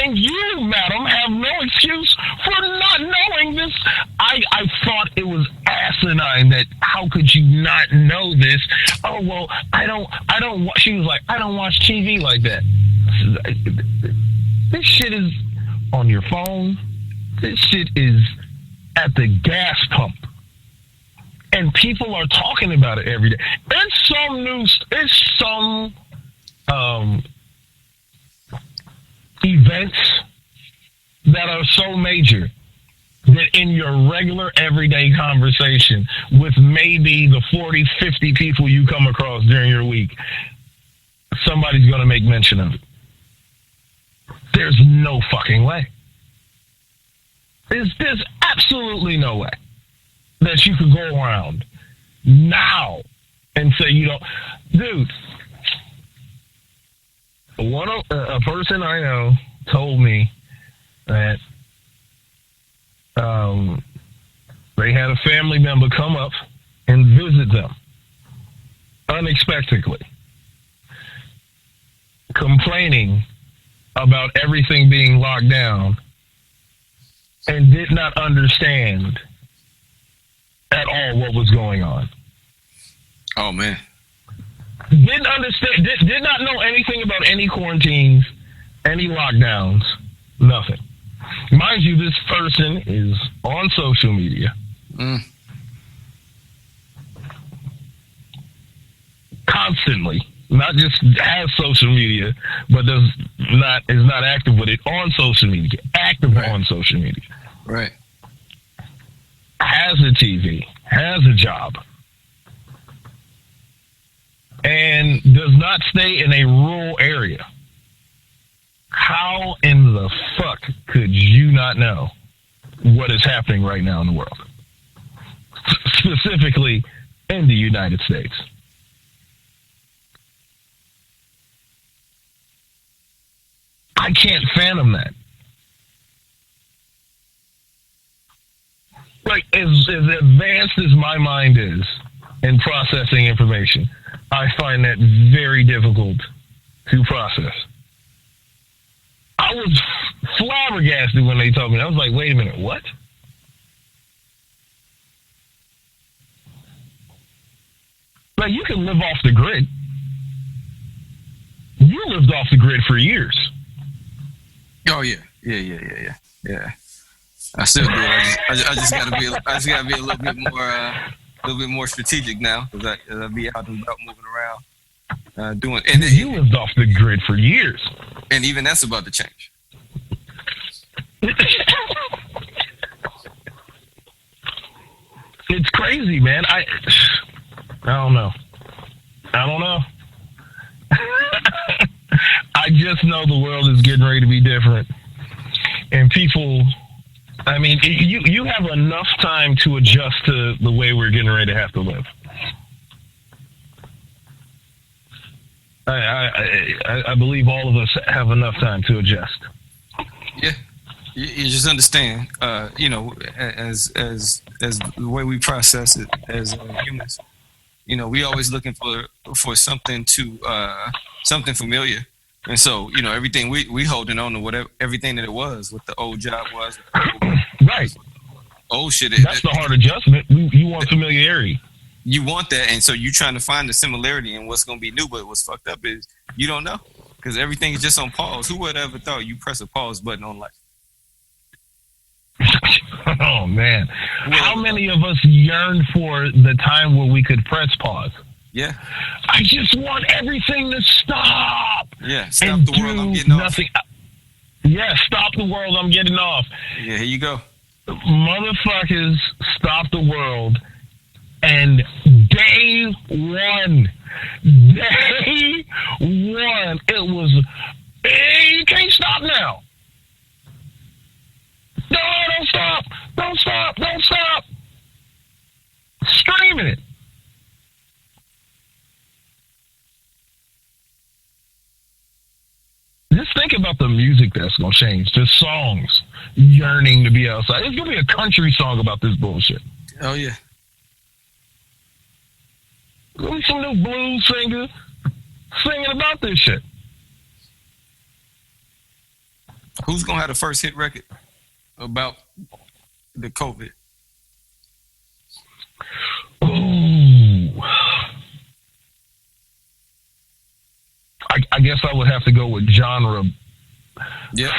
And you, madam, have no excuse for not knowing this. I thought it was asinine that how could you not know this? Oh, well, I don't, she was like, "I don't watch TV like that." This shit is on your phone. This shit is at the gas pump. And people are talking about it every day. It's some events that are so major that in your regular everyday conversation with maybe the 40, 50 people you come across during your week, somebody's going to make mention of it. There's no fucking way. There's absolutely no way that you could go around now and say you don't. Dude, a person I know told me that they had a family member come up and visit them unexpectedly, complaining about everything being locked down, and did not understand at all what was going on. Oh, man. Didn't understand, did not know anything about any quarantines, any lockdowns, nothing. Mind you, this person is on social media. Constantly. Not just has social media, but is not active with it on social media. Active on social media. Right. Has a TV, has a job, and does not stay in a rural area. How in the fuck could you not know what is happening right now in the world? Specifically in the United States. I can't fathom that. Like, as advanced as my mind is in processing information, I find that very difficult to process. I was flabbergasted when they told me. I was like, wait a minute, what? Like, you can live off the grid. You lived off the grid for years. Oh yeah. I still do. I just gotta be a little bit more strategic now, because I be out and about moving around, doing. And you lived off the grid for years, and even that's about to change. It's crazy, man. I don't know. I just know the world is getting ready to be different, and people. I mean, you have enough time to adjust to the way we're getting ready to have to live. I believe all of us have enough time to adjust. Yeah, you just understand, as the way we process it as humans. We always looking for something something familiar. And so, everything we holding on to whatever, everything that it was, what the old job was. Right. Old shit. That's the hard adjustment. You want familiarity. You want that. And so you're trying to find the similarity in what's going to be new. But what's fucked up is you don't know, because everything is just on pause. Who would ever thought you press a pause button on life? Oh, man. How many of us yearned for the time where we could press pause? Yeah. I just want everything to stop. Yeah. Stop the world. I'm getting nothing. Off. Yeah. Stop the world. I'm getting off. Yeah. Here you go. Motherfuckers, stop the world. And day one, it was, hey, you can't stop now. No, don't stop. Don't stop. Don't stop. Screaming it. Just think about the music that's going to change. The songs yearning to be outside. There's going to be a country song about this bullshit. Oh, yeah. There'll be some new blues singer singing about this shit. Who's going to have the first hit record about the COVID? Ooh. I guess I would have to go with genre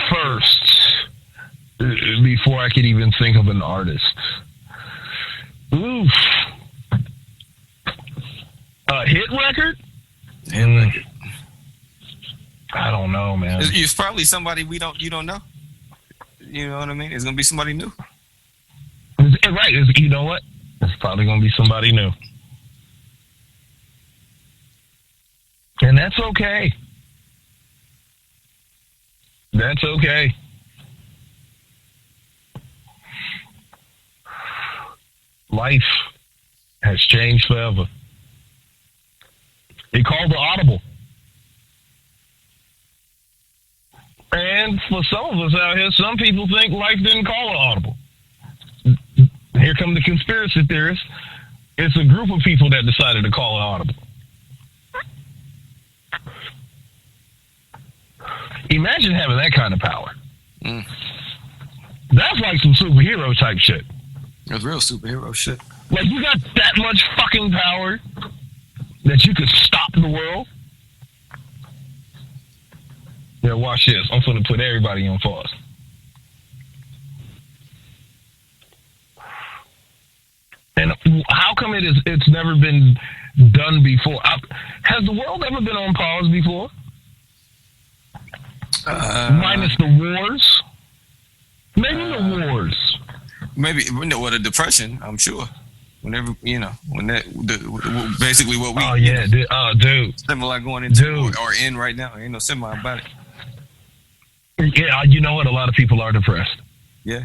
first before I could even think of an artist. Oof. Hit record? Hit record. I don't know, man. It's probably somebody you don't know. You know what I mean? It's gonna be somebody new. Right. You know what? It's probably gonna be somebody new. And that's okay. That's okay. Life has changed forever. They called the Audible. And for some of us out here, some people think life didn't call an Audible. Here come the conspiracy theorists. It's a group of people that decided to call an Audible. Imagine having that kind of power. Mm. That's like some superhero type shit. That's real superhero shit. Like, you got that much fucking power that you could stop the world? Yeah, watch this. I'm going to put everybody on pause. And how come it's never been done before? Has the world ever been on pause before? Minus the wars? Maybe the wars. Maybe, the depression, I'm sure. Whenever, when that, basically what we... Oh, yeah, dude. Similar going into or in right now. Ain't no similar about it. Yeah, you know what? A lot of people are depressed. Yeah.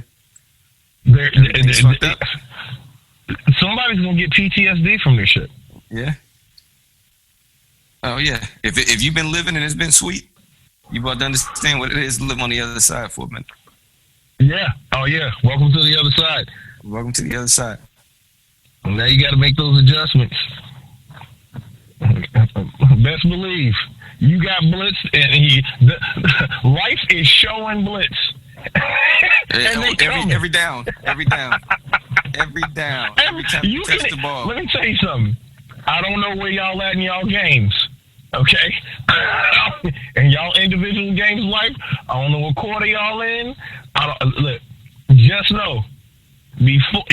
Somebody's going to get PTSD from this shit. Yeah. Oh, yeah. If you've been living and it's been sweet, You about to understand what it is to live on the other side for a minute. Yeah. Oh, yeah. Welcome to the other side. Welcome to the other side. Now you got to make those adjustments. Best believe you got blitzed, and life is showing blitz. Every down. Every time you touch the ball. Let me tell you something. I don't know where y'all at in y'all games, okay? In y'all individual games of life, I don't know what quarter y'all in. Look, just know, before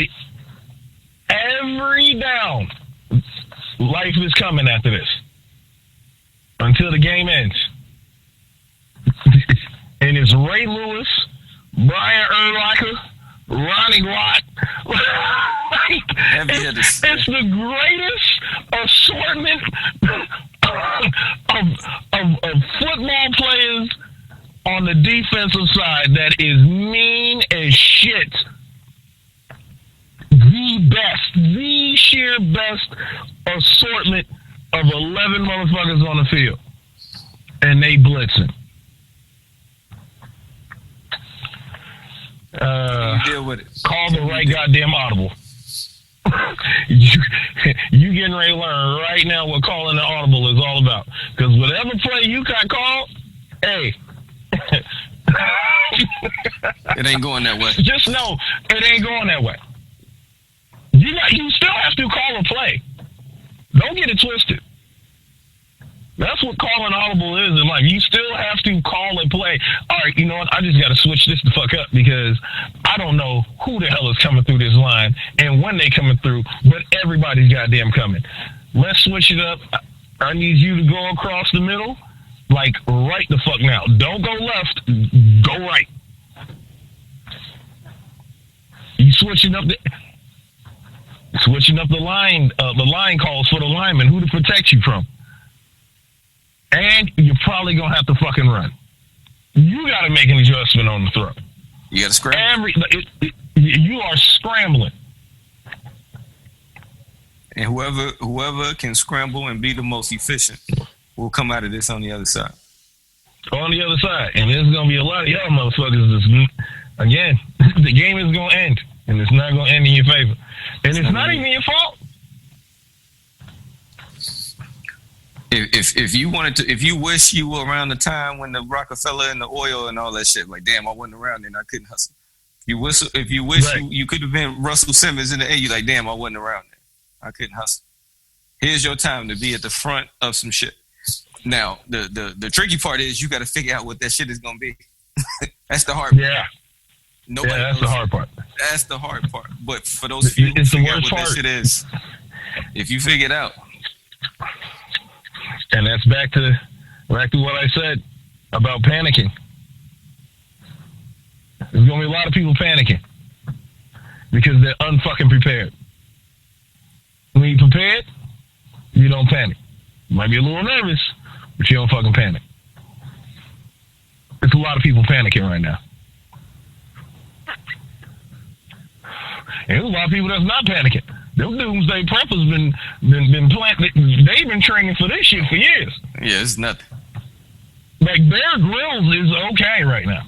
every down, life is coming after this until the game ends. And it's Ray Lewis, Brian Urlacher, Ronnie Watt. It's the greatest assortment of football players on the defensive side that is mean as shit. The sheer best assortment of 11 motherfuckers on the field. And they blitzing. Deal with it. Call the right goddamn audible. you getting ready to learn right now what calling the audible is all about. Because whatever play you got called, hey. It ain't going that way. Just know it ain't going that way. You still have to call a play. Don't get it twisted. That's what calling audible is in life. You still have to call a play. All right, you know what? I just got to switch this the fuck up because I don't know who the hell is coming through this line and when they coming through, but everybody's goddamn coming. Let's switch it up. I need you to go across the middle, like right the fuck now. Don't go left, go right. You switching up the line calls for the lineman, who to protect you from. And you're probably going to have to fucking run. You got to make an adjustment on the throw. You got to scramble. You are scrambling. And whoever can scramble and be the most efficient will come out of this on the other side. On the other side. And there's going to be a lot of y'all motherfuckers again, the game is going to end. And it's not going to end in your favor. And it's not even your fault. If you wanted to, if you wish you were around the time when the Rockefeller and the oil and all that shit, like damn, I wasn't around then, I couldn't hustle. If you wish right. you could have been Russell Simmons in the A, you like damn, I wasn't around then, I couldn't hustle. Here's your time to be at the front of some shit. Now the tricky part is you got to figure out what that shit is gonna be. That's the hard part. Yeah. Nobody that's the hard part. That's the hard part. But for those few who figure out what that shit is, if you figure it out. And that's back to what I said about panicking. There's going to be a lot of people panicking because they're unfucking prepared. When you're prepared, you don't panic. You might be a little nervous, but you don't fucking panic. There's a lot of people panicking right now. And there's a lot of people that's not panicking. Them doomsday preppers been planning. They've been training for this shit for years. Yeah, it's nothing. Like Bear Grylls is okay right now.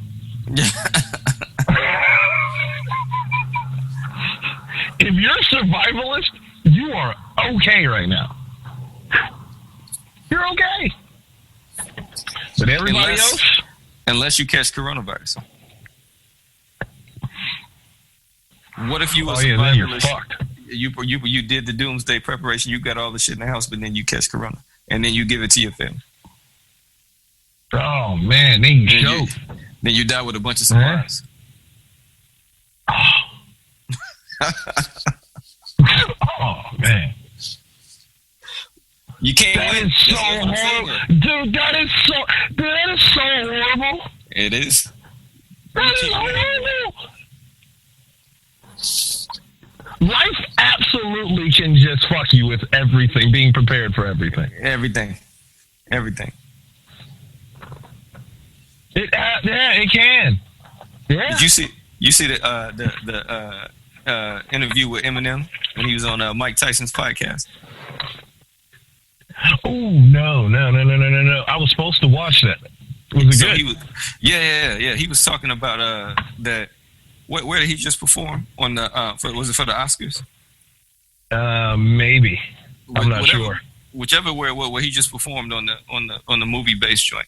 If you're a survivalist, you are okay right now. You're okay. But everybody else, unless you catch coronavirus. What if you were survivalist? Then you're fucked. You did the doomsday preparation. You got all the shit in the house, but then you catch corona, and then you give it to your family. Oh man, then you choke. Then you die with a bunch of supplies. Oh man, you can't that win. Is so horrible, dude. That is so horrible. It is. That is horrible. Life absolutely can just fuck you with everything, being prepared for everything. Everything. It can. Yeah. Did you see the interview with Eminem when he was on Mike Tyson's podcast? Oh no! I was supposed to watch that. Was it So good? he was, yeah. He was talking about that. Where did he just perform on the? Was it for the Oscars? Maybe. I'm not sure. Whichever where he just performed on the movie based joint.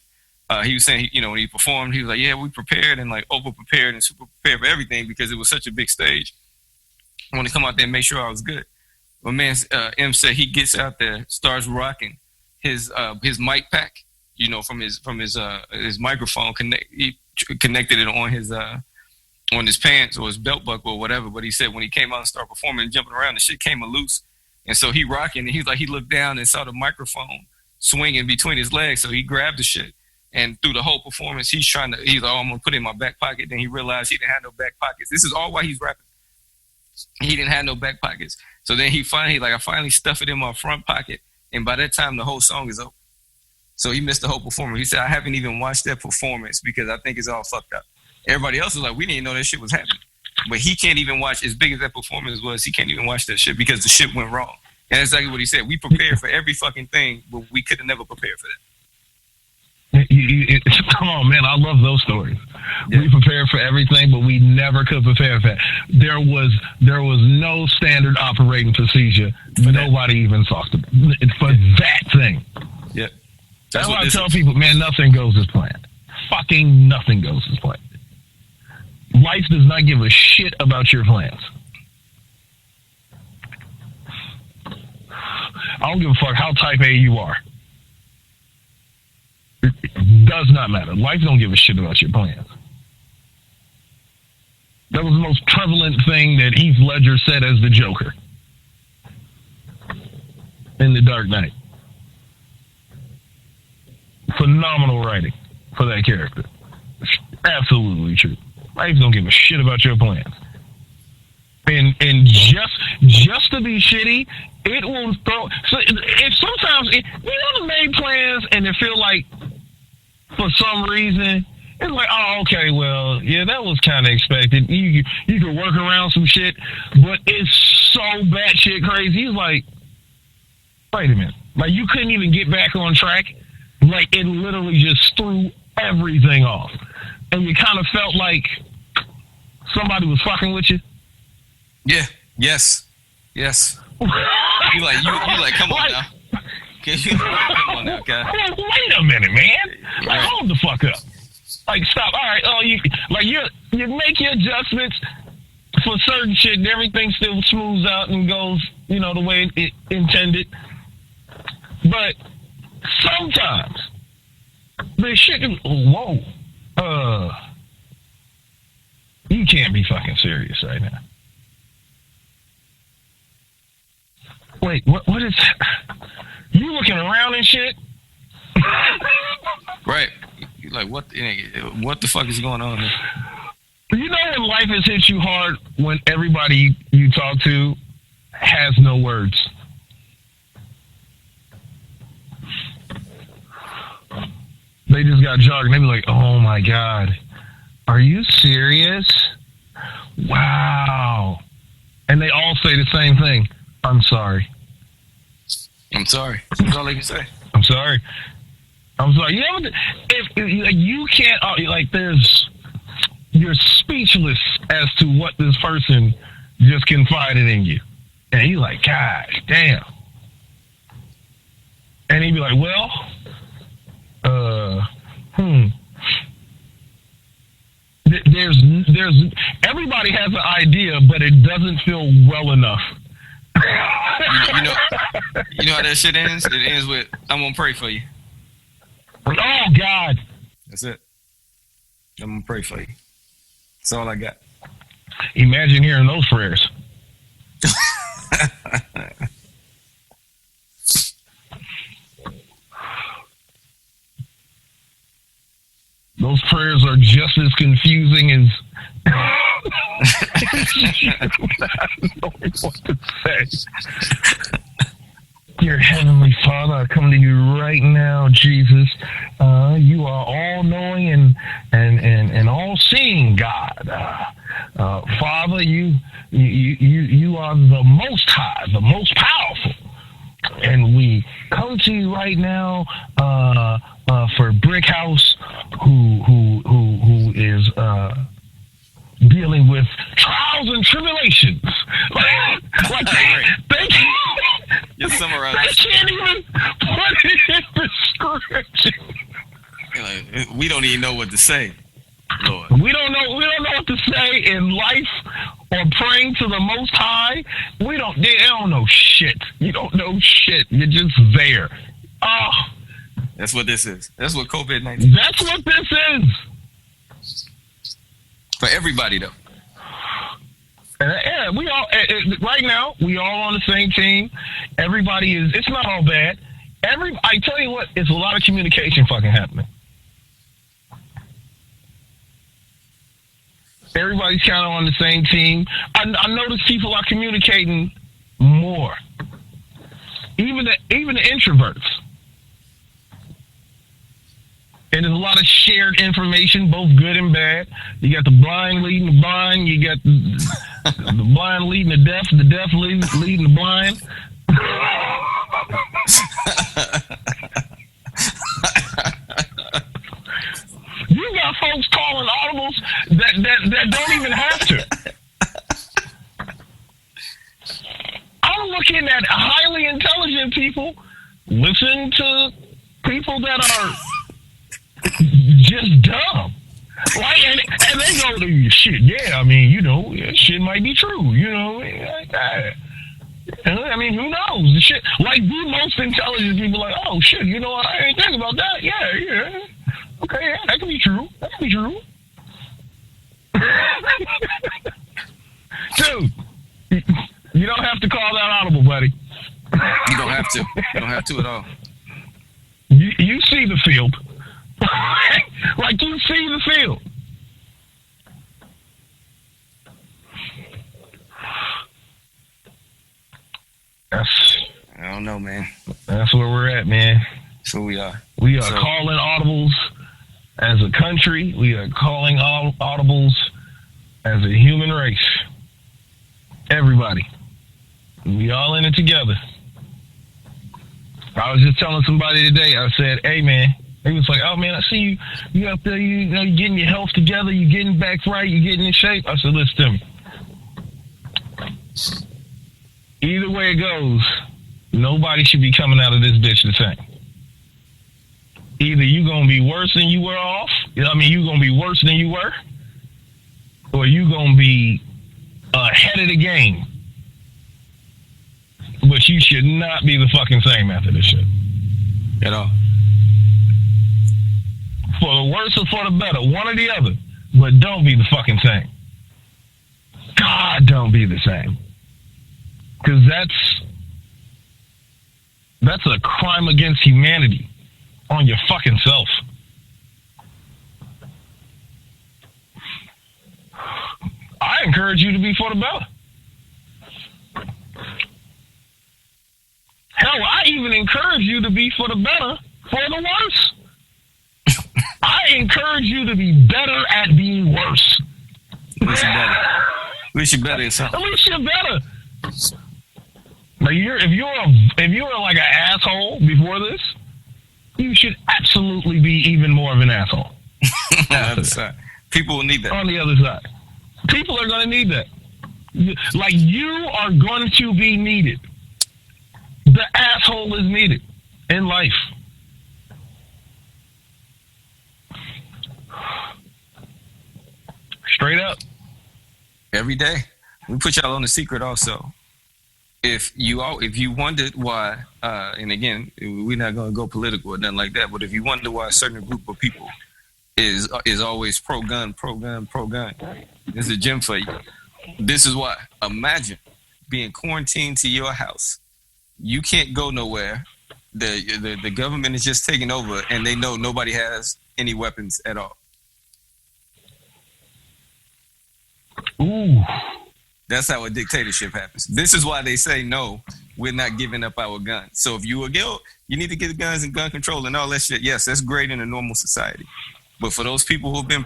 He was saying, when he performed, he was like, "Yeah, we prepared and like over prepared and super prepared for everything because it was such a big stage. I want to come out there and make sure I was good." But man, M said he gets out there, starts rocking his mic pack, from his microphone. He connected it on his pants or his belt buckle or whatever. But he said when he came out and started performing and jumping around, the shit came loose. And so he rocking, and he's like, he looked down and saw the microphone swinging between his legs. So he grabbed the shit. And through the whole performance, he's like, I'm going to put it in my back pocket. Then he realized he didn't have no back pockets. This is all while he's rapping. He didn't have no back pockets. So then I finally stuffed it in my front pocket. And by that time, the whole song is over. So he missed the whole performance. He said, I haven't even watched that performance because I think it's all fucked up. Everybody else is like, we didn't even know that shit was happening. But he can't even watch, as big as that performance was, he can't even watch that shit because the shit went wrong. And that's exactly what he said. We prepared for every fucking thing, but we could have never prepared for that. Come on, man. I love those stories. Yeah. We prepared for everything, but we never could prepare for that. There was no standard operating procedure. Nobody even talked about for that thing. Yeah. That's why I tell people, man, nothing goes as planned. Fucking nothing goes as planned. Life does not give a shit about your plans. I don't give a fuck how type A you are. It does not matter. Life don't give a shit about your plans. That was the most prevalent thing that Heath Ledger said as the Joker in The Dark Knight. Phenomenal writing for that character. Absolutely true. Life don't give a shit about your plans. And just to be shitty, it will throw. So if sometimes you made plans and it feel like for some reason it's like, oh, okay, well, yeah, that was kind of expected. You could work around some shit, but it's so batshit crazy. It's like, wait a minute, like you couldn't even get back on track. Like it literally just threw everything off, and you kind of felt like somebody was fucking with you. Yeah. Yes. You like, come on now. Come on now, guy. Wait a minute, man. Like, hold the fuck up. Like, stop. All right. Oh, you make your adjustments for certain shit, and everything still smooths out and goes, the way it intended. But sometimes the shit is, you can't be fucking serious right now. Wait, what is you looking around and shit? Right. You're like, what the fuck is going on here? You know when life has hit you hard when everybody you talk to has no words. They just got jargon. They be like, oh my God, are you serious? Wow. And they all say the same thing. I'm sorry. That's all they can say. I'm sorry. If you can't, you're speechless as to what this person just confided in you. And you're like, God damn. And he'd be like, well, There's everybody has an idea, but it doesn't feel well enough. You know how that shit ends? It ends with, I'm gonna pray for you. Oh God. That's it. I'm gonna pray for you. That's all I got. Imagine hearing those prayers. Those prayers are just as confusing as I don't know what to say. Dear Heavenly Father, I come to you right now, Jesus. You are all-knowing and all-seeing God. Father, you are the Most High, the most powerful. And we come to you right now for Brickhouse, who is dealing with trials and tribulations. Like they Just summarize. They can't even put it in description. Like, we don't even know what to say, Lord. We don't know what to say in life or praying to the Most High. They don't know shit. You don't know shit. You're just there. Oh, that's what this is. That's what COVID-19. That's what this is. For everybody, though. Yeah, we all right now. We all on the same team. Everybody is. It's not all bad. I tell you what, it's a lot of communication fucking happening. Everybody's kind of on the same team. I notice people are communicating more. Even the introverts. And there's a lot of shared information, both good and bad. You got the blind leading the blind. You got the blind leading the deaf leading the blind. You got folks calling audibles that don't even have to. I'm looking at highly intelligent people listen to people that are just dumb. Like, and they go to shit. Yeah, I mean, shit might be true. I mean, who knows? The shit, like the most intelligent people, like, oh shit, I ain't think about that. Yeah. Okay, yeah, that could be true. Dude, you don't have to call that audible, buddy. You don't have to. You don't have to at all. You see the field. Like you see the field. I don't know, man. That's where we're at, man. So we are. We are calling audibles as a country. We are calling audibles as a human race. Everybody. We all in it together. I was just telling somebody today, I said, hey, man. He was like, oh, man, I see you out there, you're getting your health together, you're getting back right, you're getting in shape. I said, listen to me. Either way it goes, nobody should be coming out of this bitch the same. Either you're going to be worse than you were off, you're going to be worse than you were, or you're going to be ahead of the game. But you should not be the fucking same after this shit. At all. For the worse or for the better, one or the other. But don't be the fucking same. God, don't be the same. Because that's a crime against humanity on your fucking self. I encourage you to be for the better. Hell, I even encourage you to be for the better for the worse. I encourage you to be better at being worse. At least you're better. At least you're better yourself. At least you're better. Like if you're like an asshole before this, you should absolutely be even more of an asshole. On the other side. People will need that. On the other side. People are going to need that. Like you are going to be needed. The asshole is needed in life. Straight up. Every day. We put y'all on the secret also. If you wondered why, and again, we're not going to go political or nothing like that, but if you wonder why a certain group of people is always pro-gun, this is a gem for you. This is why. Imagine being quarantined to your house. You can't go nowhere. The government is just taking over, and they know nobody has any weapons at all. Ooh. That's how a dictatorship happens. This is why they say, no, we're not giving up our guns. So if you you need to get the guns and gun control and all that shit. Yes, that's great in a normal society. But for those people who've been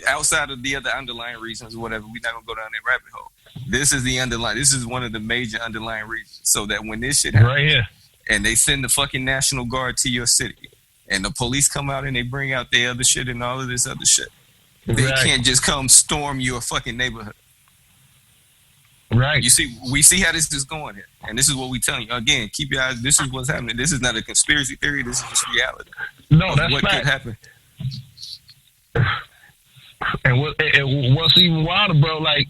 outside of the other underlying reasons or whatever, we're not going to go down that rabbit hole. This is one of the major underlying reasons. So that when this shit happens, right here, and they send the fucking National Guard to your city, and the police come out and they bring out their other shit and all of this other shit. Exactly. They can't just come storm your fucking neighborhood. Right. You see, we see how this is going here, and this is what we telling you again. Keep your eyes. This is what's happening. This is not a conspiracy theory. This is just reality. No, that's what fact. could happen. And what's even wilder, bro? Like,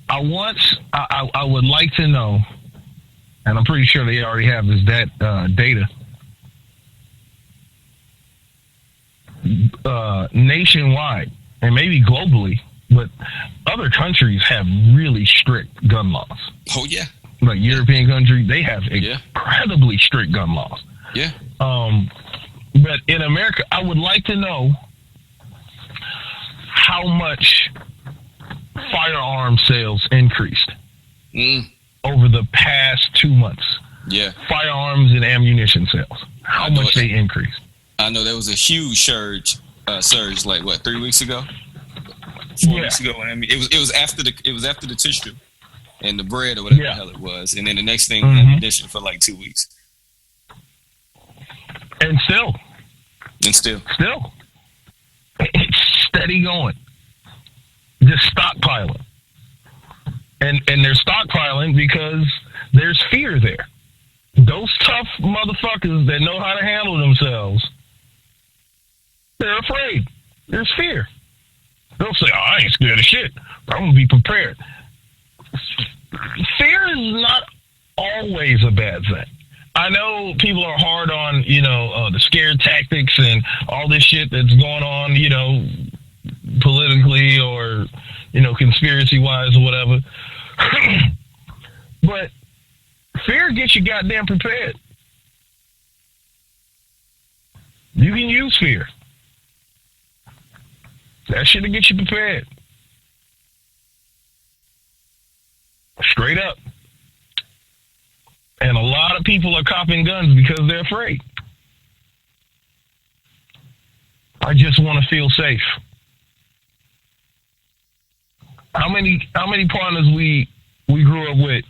I would like to know, and I'm pretty sure they already have this data. Nationwide, and maybe globally, but other countries have really strict gun laws. Oh yeah, like European countries, they have incredibly strict gun laws. Yeah. But in America, I would like to know how much firearm sales increased over the past 2 months. Yeah. Firearms and ammunition sales. How much they increased. I know there was a huge surge like what, 3 weeks ago? 4 weeks ago. I mean, it was after the tissue and the bread or whatever the hell it was, and then the next thing ammunition for like 2 weeks. And still, it's steady going. Just stockpiling, and they're stockpiling because there's fear there. Those tough motherfuckers that know how to handle themselves, they're afraid. There's fear. They'll say, "Oh, I ain't scared of shit. I'm gonna be prepared." Fear is not always a bad thing. I know people are hard on, the scare tactics and all this shit that's going on, politically or, conspiracy-wise or whatever. But fear gets you goddamn prepared. You can use fear. That shit'll get you prepared. Straight up. And a lot of people are copping guns because they're afraid. I just want to feel safe. How many partners we grew up with,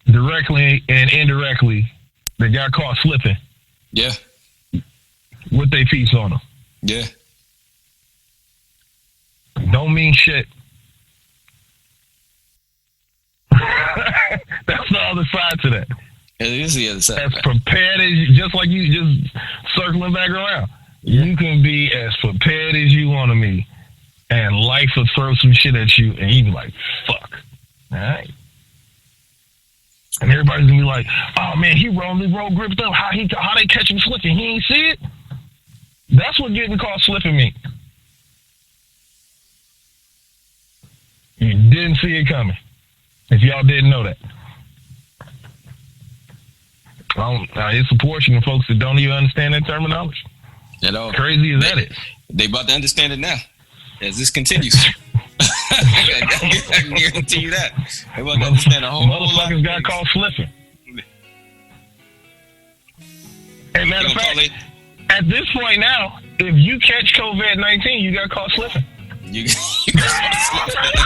directly and indirectly, that got caught slipping? Yeah. With their piece on them. Yeah. Don't mean shit. That's the other side to that. It is the other side. As prepared as just like you, just circling back around. Yeah. You can be as prepared as you want to be, and life will throw some shit at you, and you be like, "Fuck." All right. And everybody's gonna be like, "Oh man, he rolled gripped up. How they catch him slipping? He ain't see it." That's what getting caught slipping means. You didn't see it coming. If y'all didn't know that. It's a portion of folks that don't even understand that terminology. At all. Crazy as that is. They about to understand it now as this continues. I guarantee you that. They about to understand a whole lot. Motherfuckers got caught slipping. And matter of fact, at this point now, if you catch COVID-19, you got caught slipping. You got caught slipping.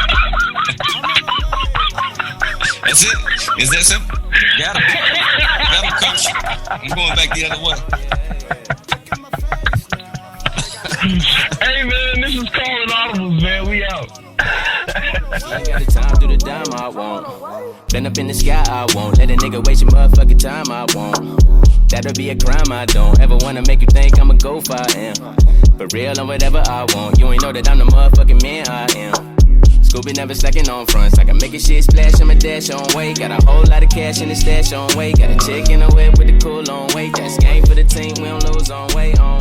That's it. Is that simple? Got him, coach. I'm going back the other way. Hey man, this is calling Audibles, man. We out. I ain't got the time to do the dime I want. Been up in the sky I won't. Let a nigga waste your motherfucking time I won't. That'll be a crime I don't ever wanna make you think I'ma go if I am. For real on whatever I want. You ain't know that I'm the motherfucking man I am. Scooby never slacking on fronts. I can make a shit splash, I'ma dash on way. Got a whole lot of cash in the stash on way. Got a chick in the whip with the cool on way. That's game for the team, we don't lose on way on.